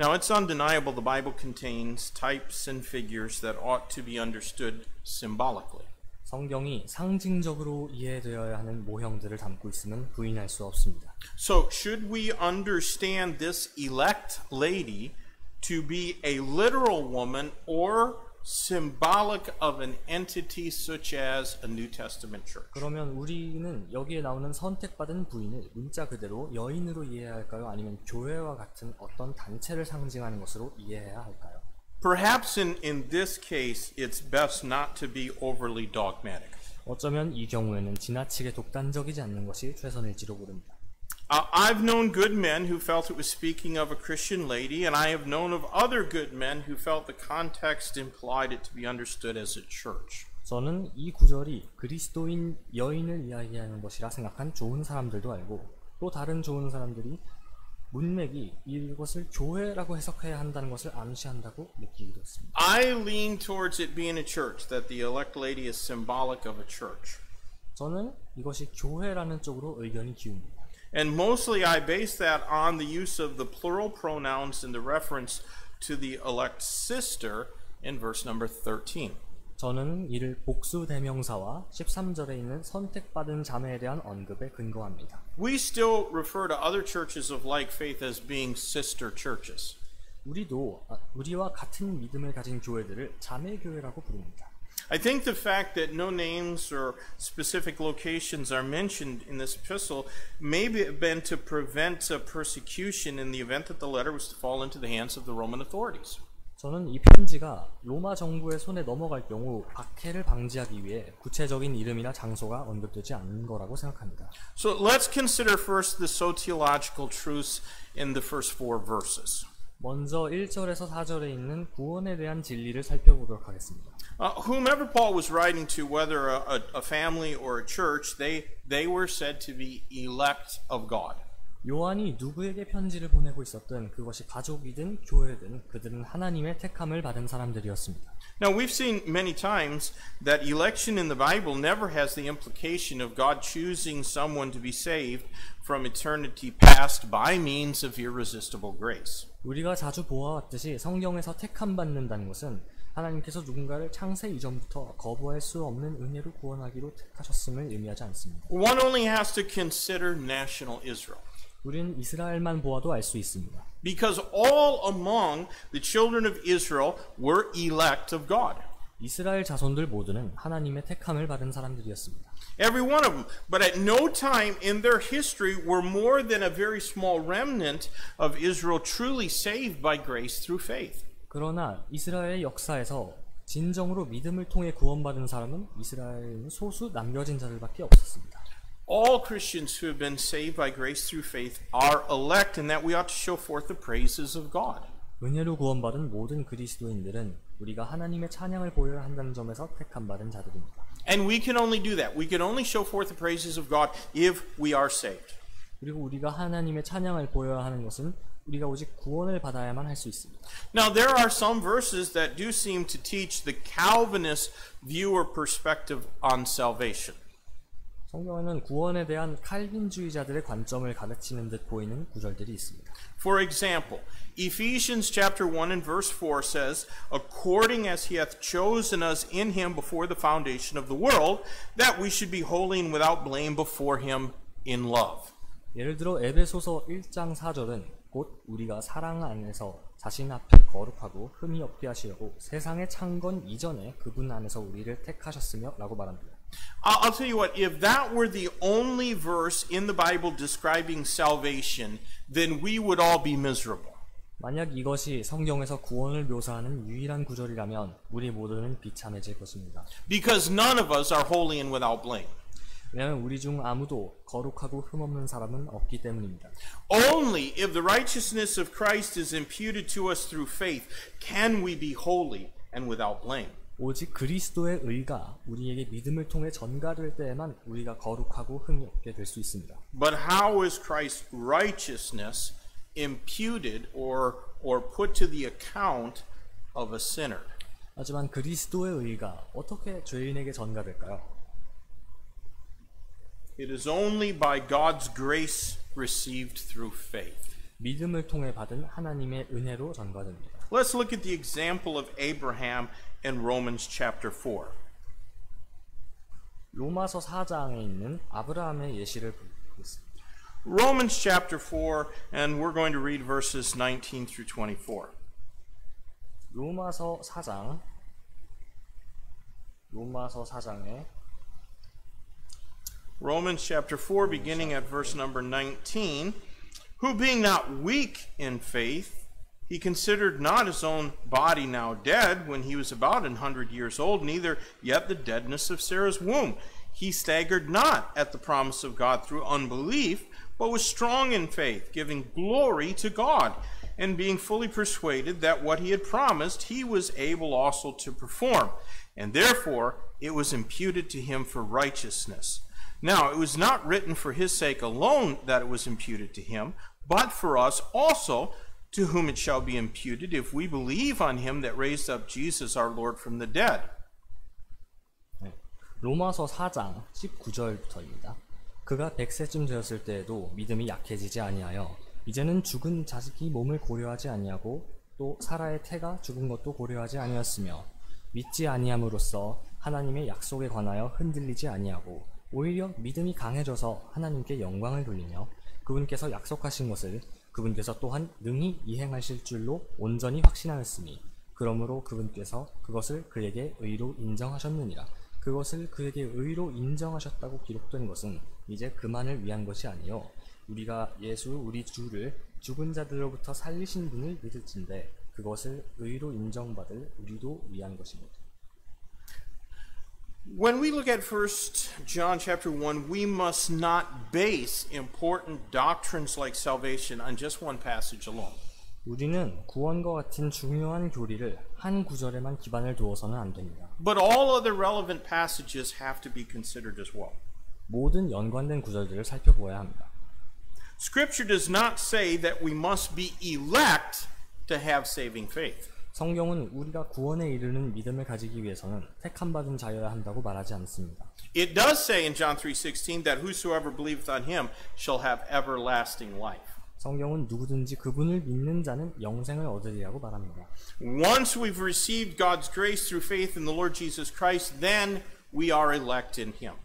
Now, it's undeniable the Bible contains types and figures that ought to be understood symbolically. 성경이 상징적으로 이해되어야 하는 모형들을 담고 있음은 부인할 수 없습니다. So, should we understand this elect lady to be a literal woman or symbolic of an entity such as a New Testament church? 그러면 우리는 여기에 나오는 선택받은 부인을 문자 그대로 여인으로 이해해야 할까요? 아니면 교회와 같은 어떤 단체를 상징하는 것으로 이해해야 할까요? Perhaps in this case, it's best not to be overly dogmatic. 어쩌면 이 경우에는 지나치게 독단적이지 않는 것이 최선일지도 모릅니다. I've known good men who felt it was speaking of a Christian lady, and I have known of other good men who felt the context implied it to be understood as a church. 저는 이 구절이 그리스도인 여인을 이야기하는 것이라 생각한 좋은 사람들도 알고 또 다른 좋은 사람들이 문맥이 이것을 교회라고 해석해야 한다는 것을 암시한다고 느끼기도 했습니다. I lean towards it being a church, that the elect lady is symbolic of a church. 저는 이것이 교회라는 쪽으로 의견이 기웁니다. And mostly I base that on the use of the plural pronouns in the reference to the elect sister in verse number 13. 저는 이를 복수 대명사와 13절에 있는 선택받은 자매에 대한 언급에 근거합니다. We still refer to other churches of like faith as being sister churches. 우리도 우리와 같은 믿음을 가진 교회들을 자매 교회라고 부릅니다. I think the fact that no names or specific locations are mentioned in this epistle may have been to prevent persecution in the event that the letter was to fall into the hands of the Roman authorities. 저는 이 편지가 로마 정부의 손에 넘어갈 경우 박해를 방지하기 위해 구체적인 이름이나 장소가 언급되지 않는 거라고 생각합니다. So let's consider first the soteriological truths in the first 4 verses. 먼저 1절에서 4절에 있는 구원에 대한 진리를 살펴보도록 하겠습니다. Whomever Paul was writing to, whether a family or a church, they were said to be elect of God. 요한이 누구에게 편지를 보내고 있었든 그것이 가족이든 교회든 그들은 하나님의 택함을 받은 사람들이었습니다. Now, we've seen many times that election in the Bible never has the implication of God choosing someone to be saved from eternity past by means of irresistible grace. 우리가 자주 보아왔듯이 성경에서 택함 받는다는 것은 하나님께서 누군가를 창세 이전부터 거부할 수 없는 은혜로 구원하기로 택하셨음을 의미하지 않습니다. One only has to consider national Israel. 우리는 이스라엘만 보아도 알 수 있습니다. Because all among the children of Israel were elect of God. 이스라엘 자손들 모두는 하나님의 택함을 받은 사람들이었습니다. Every one of them. But at no time in their history were more than a very small remnant of Israel truly saved by grace through faith. 그러나 이스라엘의 역사에서 진정으로 믿음을 통해 구원받은 사람은 이스라엘의 소수 남겨진 자들밖에 없었습니다. All Christians who have been saved by grace through faith are elect, and that we ought to show forth the praises of God. 은혜로 구원받은 모든 그리스도인들은 우리가 하나님의 찬양을 보여야 한다는 점에서 택함받은 자들입니다. And we can only do that. We can only show forth the praises of God if we are saved. 그리고 우리가 하나님의 찬양을 보여야 하는 것은 우리가 오직 구원을 받아야만 할 수 있습니다. Now, there are some verses that do seem to teach the Calvinist view or perspective on salvation. 성경에는 구원에 대한 칼빈주의자들의 관점을 가르치는 듯 보이는 구절들이 있습니다. For example, Ephesians chapter 1 and verse 4 says, according as he hath chosen us in him before the foundation of the world, that we should be holy and without blame before him in love. 예를 들어 에베소서 1장 4절은 곧 우리가 사랑 안에서 자신 앞에 거룩하고 흠이 없게 하시려고 세상의 창건 이전에 그분 안에서 우리를 택하셨으며 라고 말합니다. I'll tell you what, if that were the only verse in the Bible describing salvation, then we would all be miserable. 만약 이것이 성경에서 구원을 묘사하는 유일한 구절이라면 우리 모두는 비참해질 것입니다. Because none of us are holy and without blame. 왜냐하면 우리 중 아무도 거룩하고 흠없는 사람은 없기 때문입니다. Only if the righteousness of Christ is imputed to us through faith can we be holy and without blame. 오직 그리스도의 의가 우리에게 믿음을 통해 전가될 때에만 우리가 거룩하고 흠이 없게 될 수 있습니다. But how is Christ's righteousness imputed or put to the account of a sinner? 하지만 그리스도의 의가 어떻게 죄인에게 전가될까요? It is only by God's grace received through faith. 믿음을 통해 받은 하나님의 은혜로 전가됩니다. Let's look at the example of Abraham in Romans chapter 4. 로마서 4장에 있는 아브라함의 예시를 보겠습니다. Romans chapter 4, and we're going to read verses 19 through 24. 로마서 4장에 Romans chapter 4, beginning at verse number 19, who being not weak in faith, he considered not his own body now dead when he was about 100 years old, neither yet the deadness of Sarah's womb. He staggered not at the promise of God through unbelief, but was strong in faith, giving glory to God, and being fully persuaded that what he had promised he was able also to perform. And therefore it was imputed to him for righteousness. Now, it was not written for his sake alone that it was imputed to him, but for us also, to whom it shall be imputed, if we believe on him that raised up Jesus our Lord from the dead. 로마서 4장 19절부터입니다. 그가 100세쯤 되었을 때에도 믿음이 약해지지 아니하여 이제는 죽은 자식이 몸을 고려하지 아니하고 또 사라의 태가 죽은 것도 고려하지 아니하였으며 믿지 아니함으로써 하나님의 약속에 관하여 흔들리지 아니하고 오히려 믿음이 강해져서 하나님께 영광을 돌리며 그분께서 약속하신 것을 그분께서 또한 능히 이행하실 줄로 온전히 확신하였으니 그러므로 그분께서 그것을 그에게 의로 인정하셨느니라. 그것을 그에게 의로 인정하셨다고 기록된 것은 이제 그만을 위한 것이 아니요 우리가 예수 우리 주를 죽은 자들로부터 살리신 분을 믿을진데 그것을 의로 인정받을 우리도 위한 것입니다. When we look at 1 John chapter 1, we must not base important doctrines like salvation on just one passage alone. 우리는 구원과 같은 중요한 교리를 한 구절에만 기반을 두어서는 안 됩니다. But all other relevant passages have to be considered as well. 모든 연관된 구절들을 살펴보아야 합니다. Scripture does not say that we must be elect to have saving faith. 성경은 우리가 구원에 이르는 믿음을 가지기 위해서는 택함 받은 자여야 한다고 말하지 않습니다. It does say in John 3:16 that whosoever believeth on him shall have everlasting life. 성경은 누구든지 그분을 믿는 자는 영생을 얻으리라고 말합니다. Once we've received God's grace through faith in the Lord Jesus Christ, then we are elect in him.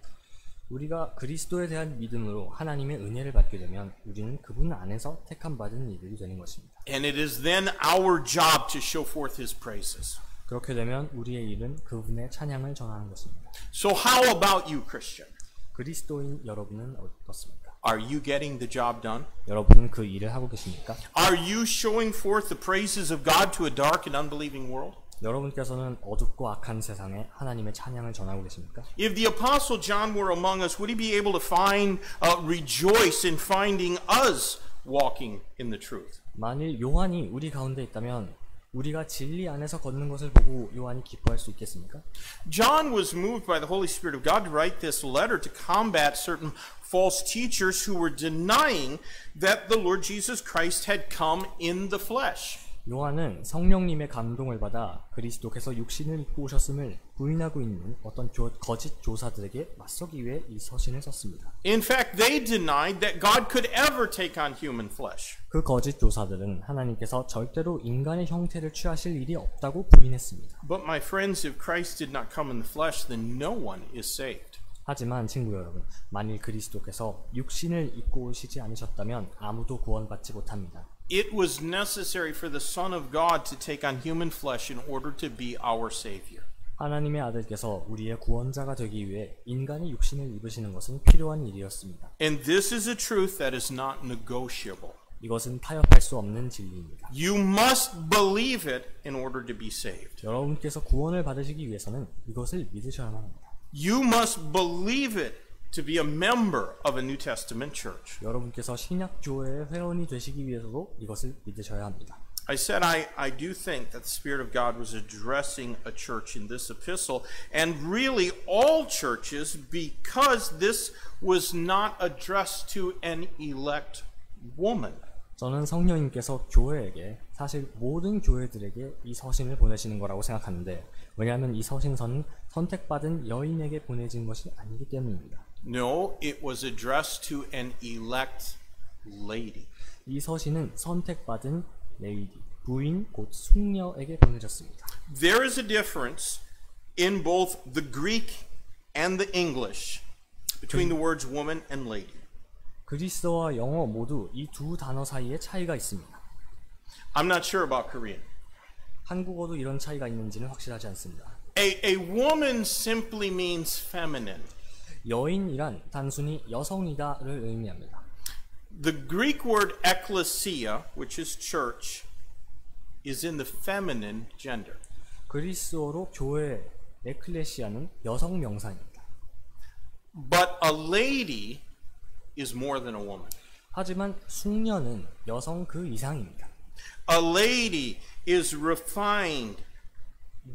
우리가 그리스도에 대한 믿음으로 하나님의 은혜를 받게 되면 우리는 그분 안에서 택함 받은 이들이 되는 것입니다. And it is then our job to show forth his praises. 그렇게 되면 우리의 일은 그분의 찬양을 전하는 것입니다. So how about you, Christian? 그리스도인 여러분은 어떻습니까? Are you getting the job done? 여러분은 그 일을 하고 계십니까? Are you showing forth the praises of God to a dark and unbelieving world? 여러분께서는 어둡고 악한 세상에 하나님의 찬양을 전하고 계십니까? If the Apostle John were among us, would he be able to rejoice in finding us walking in the truth? 만일 요한이 우리 가운데 있다면 우리가 진리 안에서 걷는 것을 보고 요한이 기뻐할 수 있겠습니까? John was moved by the Holy Spirit of God to write this letter to combat certain false teachers who were denying that the Lord Jesus Christ had come in the flesh. 요한은 성령님의 감동을 받아 그리스도께서 육신을 입고 오셨음을 부인하고 있는 어떤 거짓 교사들에게 맞서기 위해 이 서신을 썼습니다. In fact, they denied that God could ever take on human flesh. 그 거짓 교사들은 하나님께서 절대로 인간의 형태를 취하실 일이 없다고 부인했습니다. But my friends, if Christ did not come in the flesh, then no one is saved. 하지만 친구 여러분, 만일 그리스도께서 육신을 입고 오시지 않으셨다면 아무도 구원받지 못합니다. It was necessary for the Son of God to take on human flesh in order to be our Savior. 하나님의 아들께서 우리의 구원자가 되기 위해 인간의 육신을 입으시는 것은 필요한 일이었습니다. And this is a truth that is not negotiable. 이것은 타협할 수 없는 진리입니다. You must believe it in order to be saved. 여러분께서 구원을 받으시기 위해서는 이것을 믿으셔야만 합니다. You must believe it to be a member of a New Testament church. 여러분께서 신약 교회의 회원이 되시기 위해서도 이것을 믿으셔야 합니다. I said I do think that the Spirit of God was addressing a church in this epistle, and really all churches, because this was not addressed to an elect woman. 저는 성령님께서 교회에게, 사실 모든 교회들에게 이 서신을 보내시는 거라고 생각하는데, 왜냐하면 이 서신서는 선택받은 여인에게 보내진 것이 아니기 때문입니다. No, it was addressed to an elect lady. 이 서신은 선택받은 레이디, 부인 곧 숙녀에게 보내졌습니다. There is a difference in both the Greek and the English between the words woman and lady. 그리스어와 영어 모두 이 두 단어 사이에 차이가 있습니다. I'm not sure about Korean. 한국어도 이런 차이가 있는지는 확실하지 않습니다. A woman simply means feminine. 여인이란 단순히 여성이다를 의미합니다. The Greek word ekklesia, which is church, is in the feminine gender. 그리스어로 교회, 에클레시아는 여성 명사입니다. But a lady is more than a woman. 하지만 숙녀는 여성 그 이상입니다. A lady is refined,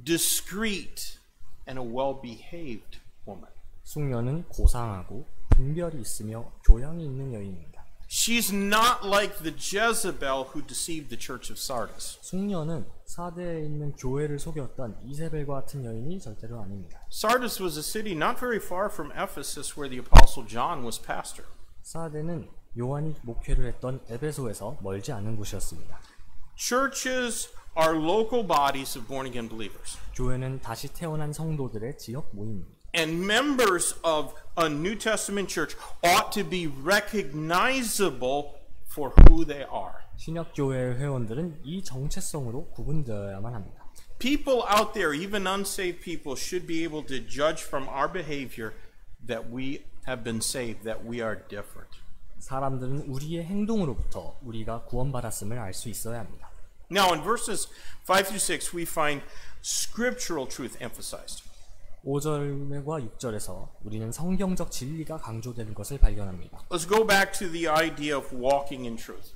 discreet, and a well-behaved woman. 숙녀는 고상하고 분별이 있으며 교양이 있는 여인입니다. She's not like the Jezebel who deceived the church of Sardis. 숙녀는 사대에 있는 교회를 속였던 이세벨과 같은 여인이 절대로 아닙니다. Sardis was a city not very far from Ephesus where the Apostle John was pastor. 사대는 요한이 목회를 했던 에베소에서 멀지 않은 곳이었습니다. Churches are local bodies of born-again believers. 교회는 다시 태어난 성도들의 지역 모임입니다. And members of a New Testament church ought to be recognizable for who they are. 신약 교회의 회원들은 이 정체성으로 구분되어야만 합니다. People out there, even unsaved people, should be able to judge from our behavior that we have been saved, that we are different. 사람들은 우리의 행동으로부터 우리가 구원받았음을 알 수 있어야 합니다. Now in verses 5 through 6 we find scriptural truth emphasized. 5절과 6절에서 우리는 성경적 진리가 강조되는 것을 발견합니다. Let's go back to the idea of walking in truth.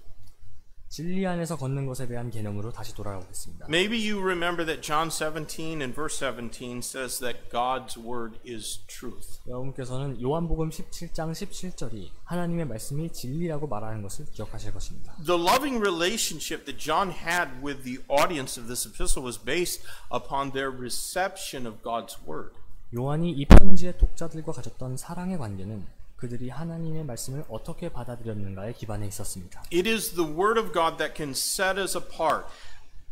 진리 안에서 걷는 것에 대한 개념으로 다시 돌아가보겠습니다. Maybe you remember that John 17 and verse 17 says that God's word is truth. 여러분께서는 요한복음 17장 17절이 하나님의 말씀이 진리라고 말하는 것을 기억하실 것입니다. The loving relationship that John had with the audience of this epistle was based upon their reception of God's word. 요한이 이 편지의 독자들과 가졌던 사랑의 관계는 그들이 하나님의 말씀을 어떻게 받아들였는가에 기반해 있었습니다. It is the word of God that can set us apart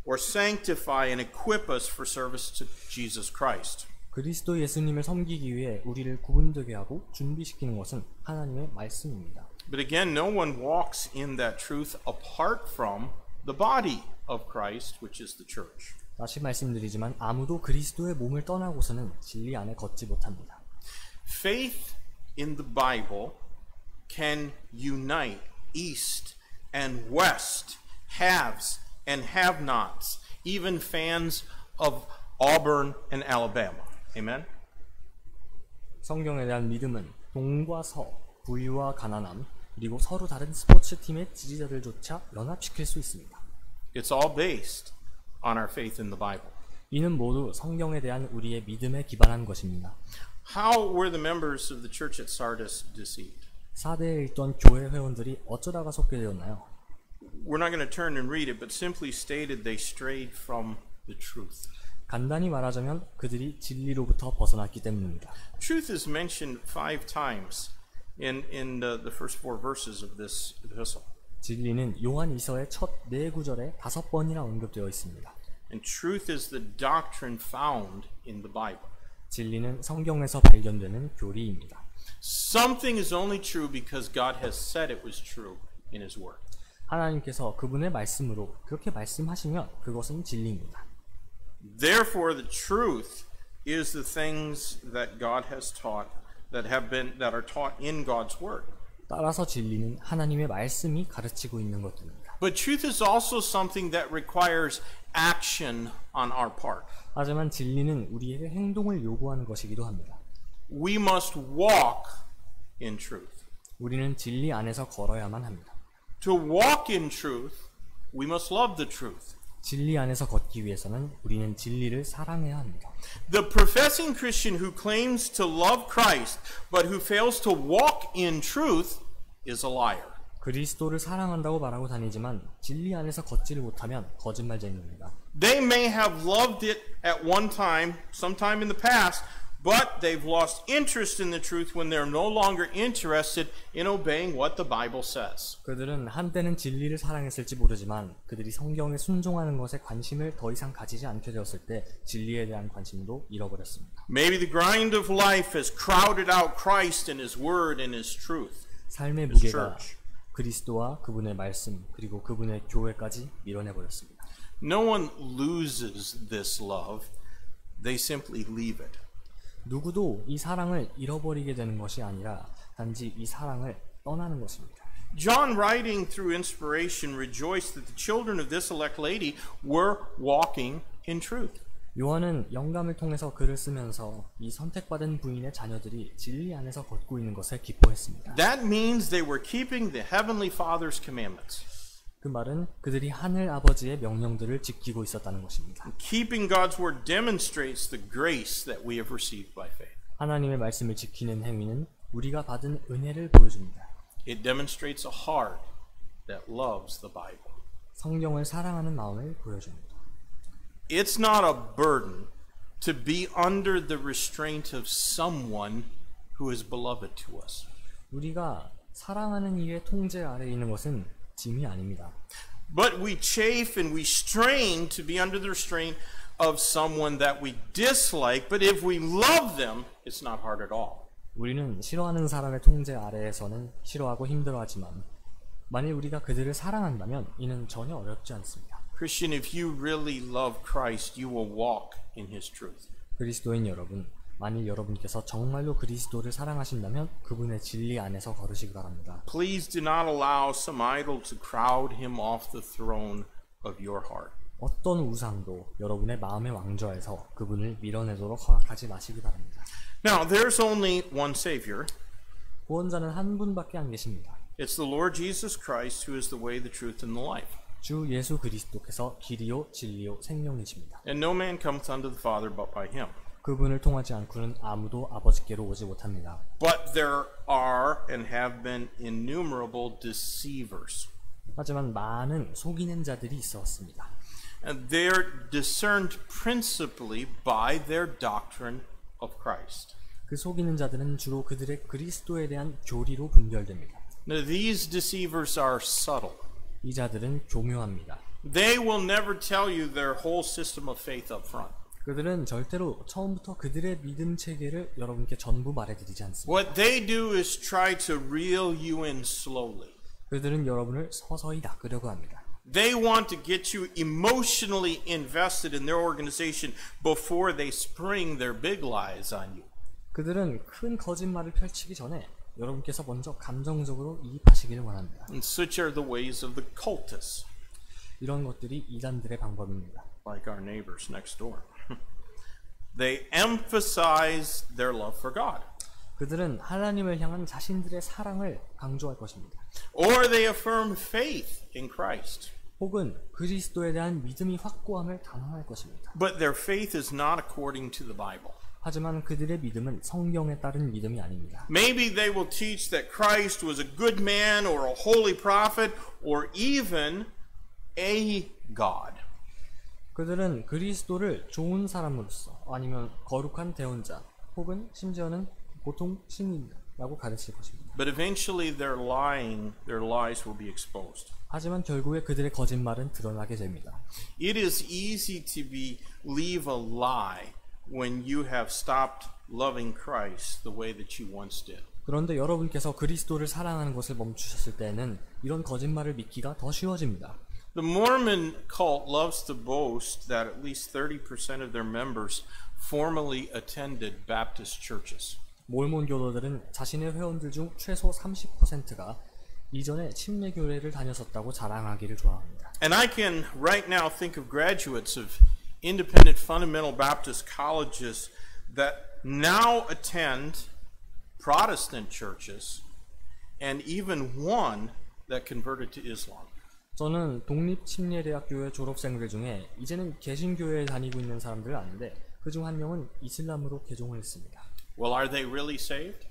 or sanctify and equip us for service to Jesus Christ. 그리스도 예수님을 섬기기 위해 우리를 구분되게 하고 준비시키는 것은 하나님의 말씀입니다. But again, no one walks in that truth apart from the body of Christ, which is the church. 다시 말씀드리지만 아무도 그리스도의 몸을 떠나고서는 진리 안에 걷지 못합니다. Faith in the Bible can unite East and West, haves and have-nots, even fans of Auburn and Alabama. Amen? 성경에 대한 믿음은 동과 서, 부유와 가난함, 그리고 서로 다른 스포츠 팀의 지지자들조차 연합시킬 수 있습니다. It's all based on our faith in the Bible. 이는 모두 성경에 대한 우리의 믿음에 기반한 것입니다. How were the members of the church at Sardis deceived? 사대에 있던 교회 회원들이 어쩌다가 속게 되었나요? We're not going to turn and read it, but simply stated they strayed from the truth. 간단히 말하자면 그들이 진리로부터 벗어났기 때문입니다. Truth is mentioned 5 times in the first 4 verses of this epistle. 진리는 요한 2서의 첫 4구절에 5번이나 언급되어 있습니다. And truth is the doctrine found in the Bible. 진리는 성경에서 발견되는 교리입니다. Something is only true because God has said it was true in His Word. 하나님께서 그분의 말씀으로 그렇게 말씀하시면 그것은 진리입니다. Therefore, the truth is the things that God has taught that are taught in God's Word. 따라서 진리는 하나님의 말씀이 가르치고 있는 것들입니다. But truth is also something that requires action on our part. 하지만 진리는 우리에게 행동을 요구하는 것이기도 합니다. We must walk in truth. 우리는 진리 안에서 걸어야만 합니다. To walk in truth, we must love the truth. 진리 안에서 걷기 위해서는 우리는 진리를 사랑해야 합니다. The professing Christian who claims to love Christ but who fails to walk in truth is a liar. 그리스도를 사랑한다고 말하고 다니지만 진리 안에서 걷지를 못하면 거짓말쟁이입니다. They may have loved it at one time, sometime in the past, but they've lost interest in the truth when they're no longer interested in obeying what the Bible says. 그들은 한때는 진리를 사랑했을지 모르지만 그들이 성경에 순종하는 것에 관심을 더 이상 가지지 않게 되었을 때 진리에 대한 관심도 잃어버렸습니다. Maybe the grind of life has crowded out Christ and His Word and His truth. 삶의 His 무게가 church. 그리스도와 그분의 말씀 그리고 그분의 교회까지 밀어내버렸습니다. No one loses this love. They simply leave it. 누구도 이 사랑을 잃어버리게 되는 것이 아니라 단지 이 사랑을 떠나는 것입니다. John, writing through inspiration, rejoiced that the children of this elect lady were walking in truth. 요한은 영감을 통해서 글을 쓰면서 이 선택받은 부인의 자녀들이 진리 안에서 걷고 있는 것에 기뻐했습니다. That means they were keeping the Heavenly Father's commandments. 그 말은 그들이 하늘 아버지의 명령들을 지키고 있었다는 것입니다. Keeping God's word demonstrates the grace that we have received by faith. 하나님의 말씀을 지키는 행위는 우리가 받은 은혜를 보여줍니다. It demonstrates a heart that loves the Bible. 성경을 사랑하는 마음을 보여줍니다. It's not a burden to be under the restraint of someone who is beloved to us. 우리가 사랑하는 이의 통제 아래에 있는 것은 짐이 아닙니다. But we chafe and we strain to be under the restraint of someone that we dislike, but if we love them, it's not hard at all. 우리는 싫어하는 사람의 통제 아래에서는 싫어하고 힘들어하지만 만일 우리가 그들을 사랑한다면 이는 전혀 어렵지 않습니다. Christian, if you really love Christ, you will walk in His truth. 그리스도인 여러분, 만일 여러분께서 정말로 그리스도를 사랑하신다면 그분의 진리 안에서 걸으시기 바랍니다. Please do not allow some idol to crowd Him off the throne of your heart. 어떤 우상도 여러분의 마음의 왕좌에서 그분을 밀어내도록 허락하지 마시기 바랍니다. Now, there's only one Savior. 구원자는 한 분밖에 안 계십니다. It's the Lord Jesus Christ who is the way, the truth, and the life. 주 예수 그리스도께서 길이요 진리요 생명이십니다. And no man cometh unto the Father but by him. 그분을 통하지 않고는 아무도 아버지께로 오지 못합니다. But there are and have been innumerable deceivers. 하지만 많은 속이는 자들이 있었습니다. And they're discerned principally by their doctrine of Christ. 그 속이는 자들은 주로 그들의 그리스도에 대한 교리로 분별됩니다. Now these deceivers are subtle. 이 자들은 교묘합니다. They will never tell you their whole system of faith up front. 그들은 절대로 처음부터 그들의 믿음 체계를 여러분께 전부 말해드리지 않습니다. What they do is try to reel you in slowly. 그들은 여러분을 서서히 낚으려고 합니다. They want to get you emotionally invested in their organization before they spring their big lies on you. 그들은 큰 거짓말을 펼치기 전에 여러분께서 먼저 감정적으로 이입하시기를 원합니다. And such are the ways of the cultists, 이런 것들이 이단들의 방법입니다. like our neighbors next door. They emphasize their love for God. 그들은 하나님을 향한 자신들의 사랑을 강조할 것입니다. Or they affirm faith in Christ. 혹은 그리스도에 대한 믿음이 확고함을 단언할 것입니다. But their faith is not according to the Bible. 하지만 그들의 믿음은 성경에 따른 믿음이 아닙니다. Maybe they will teach that Christ was a good man or a holy prophet or even a God. 그들은 그리스도를 좋은 사람으로서 아니면 거룩한 대언자 혹은 심지어는 보통 신인이라고 가르칠 것입니다. But eventually their lies will be exposed. 하지만 결국에 그들의 거짓말은 드러나게 됩니다. It is easy to believe a lie when you have stopped loving Christ the way that you once did. 그런데 여러분께서 그리스도를 사랑하는 것을 멈추셨을 때는 이런 거짓말을 믿기가 더 쉬워집니다. The Mormon cult loves to boast that at least 30% of their members formerly attended Baptist churches. 몰몬 교도들은 자신의 회원들 중 최소 30%가 이전에 침례교회를 다녔었다고 자랑하기를 좋아합니다. And I can right now think of graduates of independent fundamental Baptist colleges that now attend Protestant churches and even one that converted to Islam. 저는 독립침례대학교의 졸업생들 중에 이제는 개신교회에 다니고 있는 사람들을 아는데 그중 한 명은 이슬람으로 개종을 했습니다. Well, are they really saved?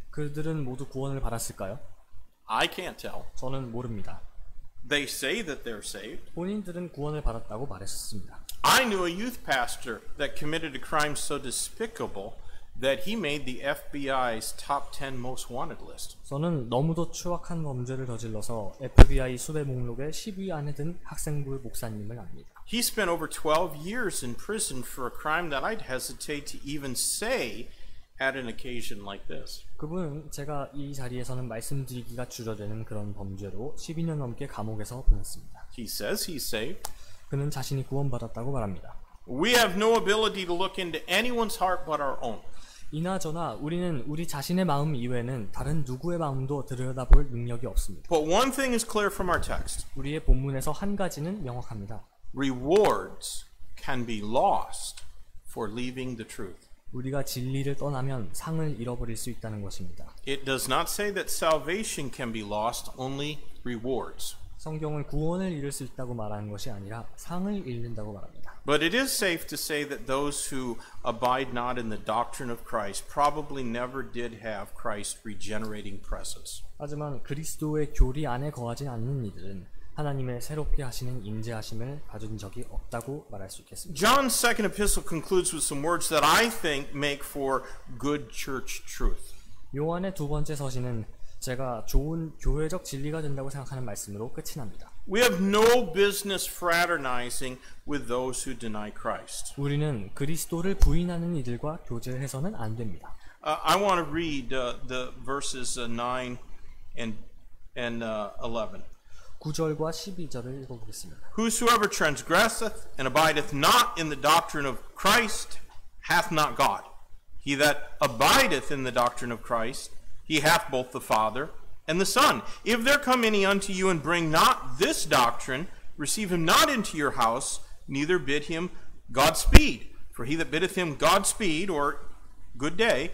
그들은 모두 구원을 받았을까요? I can't tell. 저는 모릅니다. They say that they're saved. 본인들은 구원을 받았다고 말했었습니다. I knew a youth pastor that committed a crime so despicable that he made the FBI's top 10 most wanted list. 저는 너무도 추악한 범죄를 저질러서 FBI 수배 목록에 10위 안에 든 학생부 목사님을 압니다. He spent over 12 years in prison for a crime that I'd hesitate to even say at an occasion like this. 그분은 제가 이 자리에서는 말씀드리기가 주저되는 그런 범죄로 12년 넘게 감옥에서 보냈습니다. He says he's saved. 그는 자신이 구원받았다고 말합니다. We have no ability to look into anyone's heart but our own. 이나저나 우리는 우리 자신의 마음 이외에는 다른 누구의 마음도 들여다볼 능력이 없습니다. But one thing is clear from our text. 우리의 본문에서 한 가지는 명확합니다. Rewards can be lost for leaving the truth. 우리가 진리를 떠나면 상을 잃어버릴 수 있다는 것입니다. It does not say that salvation can be lost, only rewards. 성경은 구원을 잃을 수 있다고 말하는 것이 아니라 상을 잃는다고 말합니다. But it is safe to say that those who abide not in the doctrine of Christ probably never did have Christ's regenerating presence. 하지만 그리스도의 교리 안에 거하지 않는 이들은 하나님의 새롭게 하시는 임재하심을 가진 적이 없다고 말할 수 있겠습니다. John's second epistle concludes with some words that I think make for good church truth. 요한의 두 번째 서신은 제가 좋은 교회적 진리가 된다고 생각하는 말씀으로 끝이 납니다. We have no business fraternizing with those who deny Christ. 우리는 그리스도를 부인하는 이들과 교제해서는 안 됩니다. I want to read the verses 9 and 11. 9절과 12절을 읽어보겠습니다. Whosoever transgresseth and abideth not in the doctrine of Christ hath not God. He that abideth in the doctrine of Christ, he hath both the Father and the Son. If there come any unto you and bring not this doctrine, receive him not into your house, neither bid him Godspeed. For he that biddeth him Godspeed, or good day,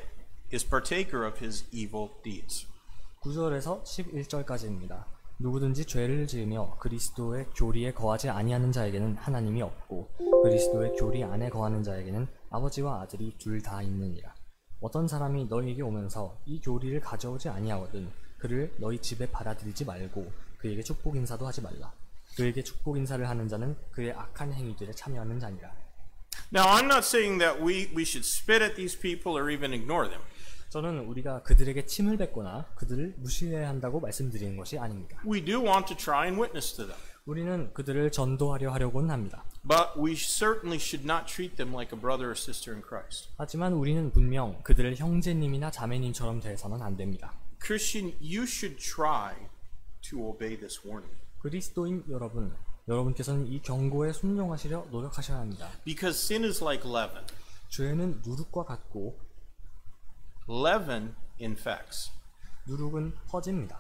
is partaker of his evil deeds. 9절에서 11절까지입니다. 누구든지 죄를 지으며 그리스도의 교리에 거하지 아니하는 자에게는 하나님이 없고 그리스도의 교리 안에 거하는 자에게는 아버지와 아들이 둘 다 있느니라. 어떤 사람이 너희에게 오면서 이 교리를 가져오지 아니하거든 그를 너희 집에 받아들이지 말고 그에게 축복 인사도 하지 말라. 그에게 축복 인사를 하는 자는 그의 악한 행위들에 참여하는 자니라. Now, I'm not saying that we should spit at these people or even ignore them. 저는 우리가 그들에게 침을 뱉거나 그들을 무시해야 한다고 말씀드리는 것이 아닙니다. We do want to try and witness to them. 우리는 그들을 전도하려 하려고는 합니다. But we certainly should not treat them like a brother or sister in Christ. 하지만 우리는 분명 그들을 형제님이나 자매님처럼 대해서는 안 됩니다. Christian, you should try to obey this warning. 그리스도인 여러분, 여러분께서는 이 경고에 순종하시려 노력하셔야 합니다. Because sin is like leaven. 죄는 누룩과 같고 Leaven infects. 누룩은 퍼집니다.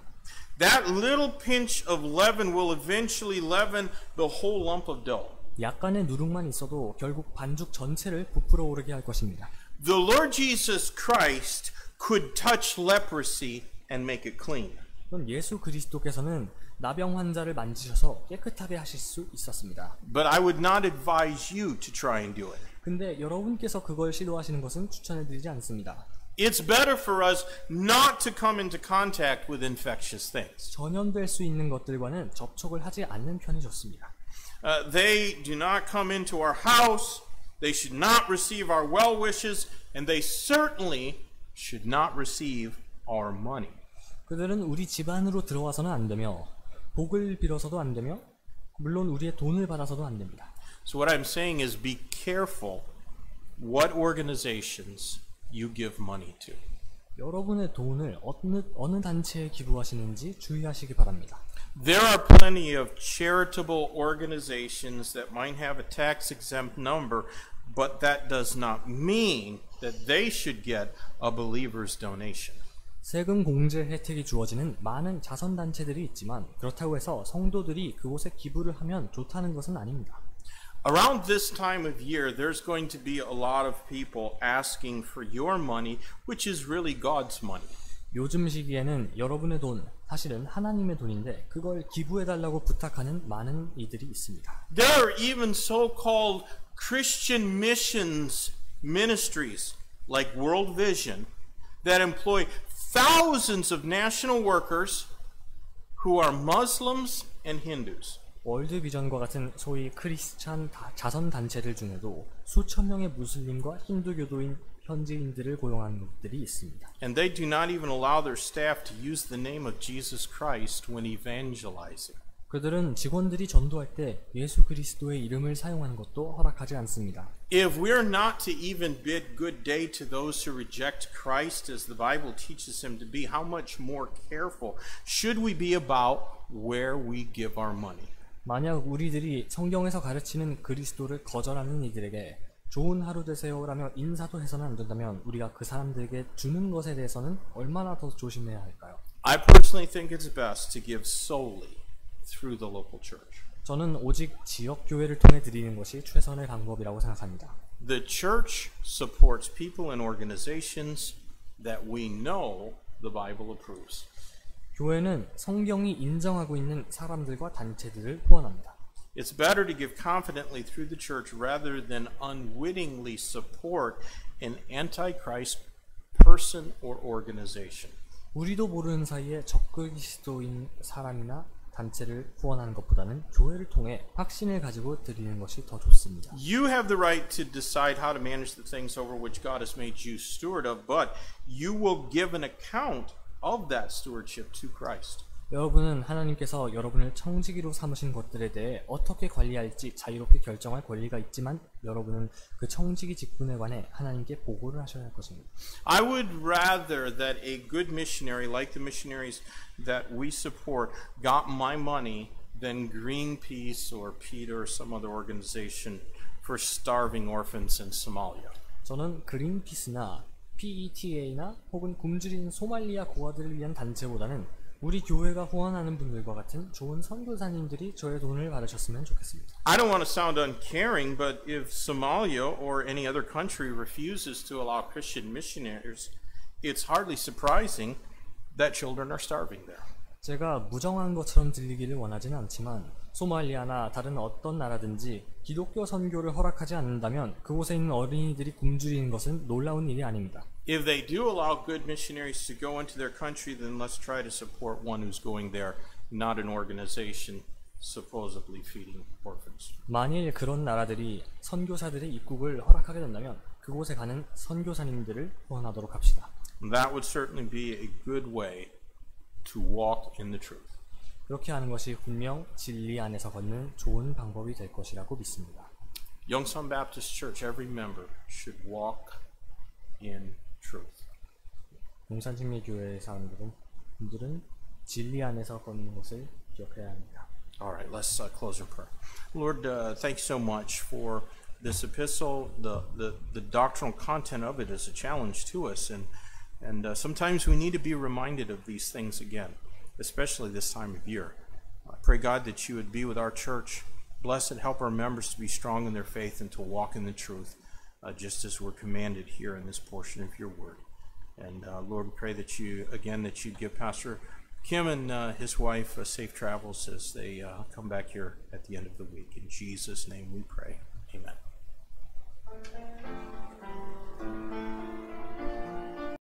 That little pinch of leaven will eventually leaven the whole lump of dough. 약간의 누룩만 있어도 결국 반죽 전체를 부풀어 오르게 할 것입니다. The Lord Jesus Christ could touch leprosy and make it clean. 그럼 예수 그리스도께서는 나병 환자를 만지셔서 깨끗하게 하실 수 있었습니다. But I would not advise you to try and do it. 근데 여러분께서 그걸 시도하시는 것은 추천해드리지 않습니다. It's better for us not to come into contact with infectious things. 전염될 수 있는 것들과는 접촉을 하지 않는 편이 좋습니다. They do not come into our house. They should not receive our well wishes, and they certainly should not receive our money. 그들은 우리 집 안으로 들어와서는 안 되며 복을 빌어서도 안 되며 물론 우리의 돈을 받아서도 안 됩니다. So what I'm saying is be careful what organizations you give money to. 여러분의 돈을 어느 단체에 기부하시는지 주의하시기 바랍니다. There are plenty of charitable organizations that might have a tax-exempt number, but that does not mean that they should get a believer's donation. 세금 공제 혜택이 주어지는 많은 자선단체들이 있지만 그렇다고 해서 성도들이 그곳에 기부를 하면 좋다는 것은 아닙니다. Around this time of year, there's going to be a lot of people asking for your money, which is really God's money. 요즘 시기에는 여러분의 돈, 사실은 하나님의 돈인데 그걸 기부해달라고 부탁하는 많은 이들이 있습니다. There are even so-called Christian missions ministries like World Vision that employ thousands of national workers who are Muslims and Hindus. 월드 비전과 같은 소위 크리스찬 자선 단체들 중에도 수천 명의 무슬림과 힌두교도인 현지인들을 고용하는 곳들이 있습니다. And they do not even allow their staff to use the name of Jesus Christ when evangelizing. 그들은 직원들이 전도할 때 예수 그리스도의 이름을 사용하는 것도 허락하지 않습니다. If we're not to even bid good day to those who reject Christ as the Bible teaches him to be, how much more careful should we be about where we give our money? 만약 우리들이 성경에서 가르치는 그리스도를 거절하는 이들에게 좋은 하루 되세요라며 인사도 해서는 안 된다면 우리가 그 사람들에게 주는 것에 대해서는 얼마나 더 조심해야 할까요? I personally think it's best to give solely through the local church. 저는 오직 지역 교회를 통해 드리는 것이 최선의 방법이라고 생각합니다. The church supports people and organizations that we know the Bible approves. 교회는 성경이 인정하고 있는 사람들과 단체들을 후원합니다. It's better to give confidently through the church rather than unwittingly support an antichrist person or organization. 우리도 모르는 사이에 적그리스도인 사람이나 단체를 후원하는 것보다는 교회를 통해 확신을 가지고 드리는 것이 더 좋습니다. You have the right to decide how to manage the things over which God has made you steward of, but you will give an account of that stewardship to Christ. 여러분은 하나님께서 여러분을 청지기로 삼으신 것들에 대해 어떻게 관리할지 자유롭게 결정할 권리가 있지만 여러분은 그 청지기 직분에 관해 하나님께 보고를 하셔야 할 것입니다. I would rather that a good missionary like the missionaries that we support got my money than Greenpeace or PETA or some other organization for starving orphans in Somalia. 저는 그린피스나 PETA나 혹은 굶주린 소말리아 고아들을 위한 단체보다는 우리 교회가 후원하는 분들과 같은 좋은 선교사님들이 저의 돈을 받으셨으면 좋겠습니다. I don't want to sound uncaring, but if Somalia or any other country refuses to allow Christian missionaries, it's hardly surprising that children are starving there. 제가 무정한 것처럼 들리기를 원하지는 않지만 소말리아나 다른 어떤 나라든지 기독교 선교를 허락하지 않는다면 그곳에 있는 어린이들이 굶주리는 것은 놀라운 일이 아닙니다. If they do allow good missionaries to go into their country, then let's try to support one who's going there, not an organization supposedly feeding orphans. 만일 그런 나라들이 선교사들의 입국을 허락하게 된다면 그곳에 가는 선교사님들을 후원하도록 합시다. That would certainly be a good way to walk in the truth. 그렇게 하는 것이 분명 진리 안에서 걷는 좋은 방법이 될 것이라고 믿습니다. Youngson Baptist Church, every member should walk in truth. 용산침례교회 사람들은 진리 안에서 걷는 것을 기억해야 합니다. All right, let's close in prayer. Lord, thank you so much for this epistle. The doctrinal content of it is a challenge to us, and sometimes we need to be reminded of these things again, especially this time of year. I pray, God, that you would be with our church. Bless and help our members to be strong in their faith and to walk in the truth, just as we're commanded here in this portion of your word. And Lord, we pray that you'd give Pastor Kim and his wife safe travels as they come back here at the end of the week. In Jesus' name we pray. Amen.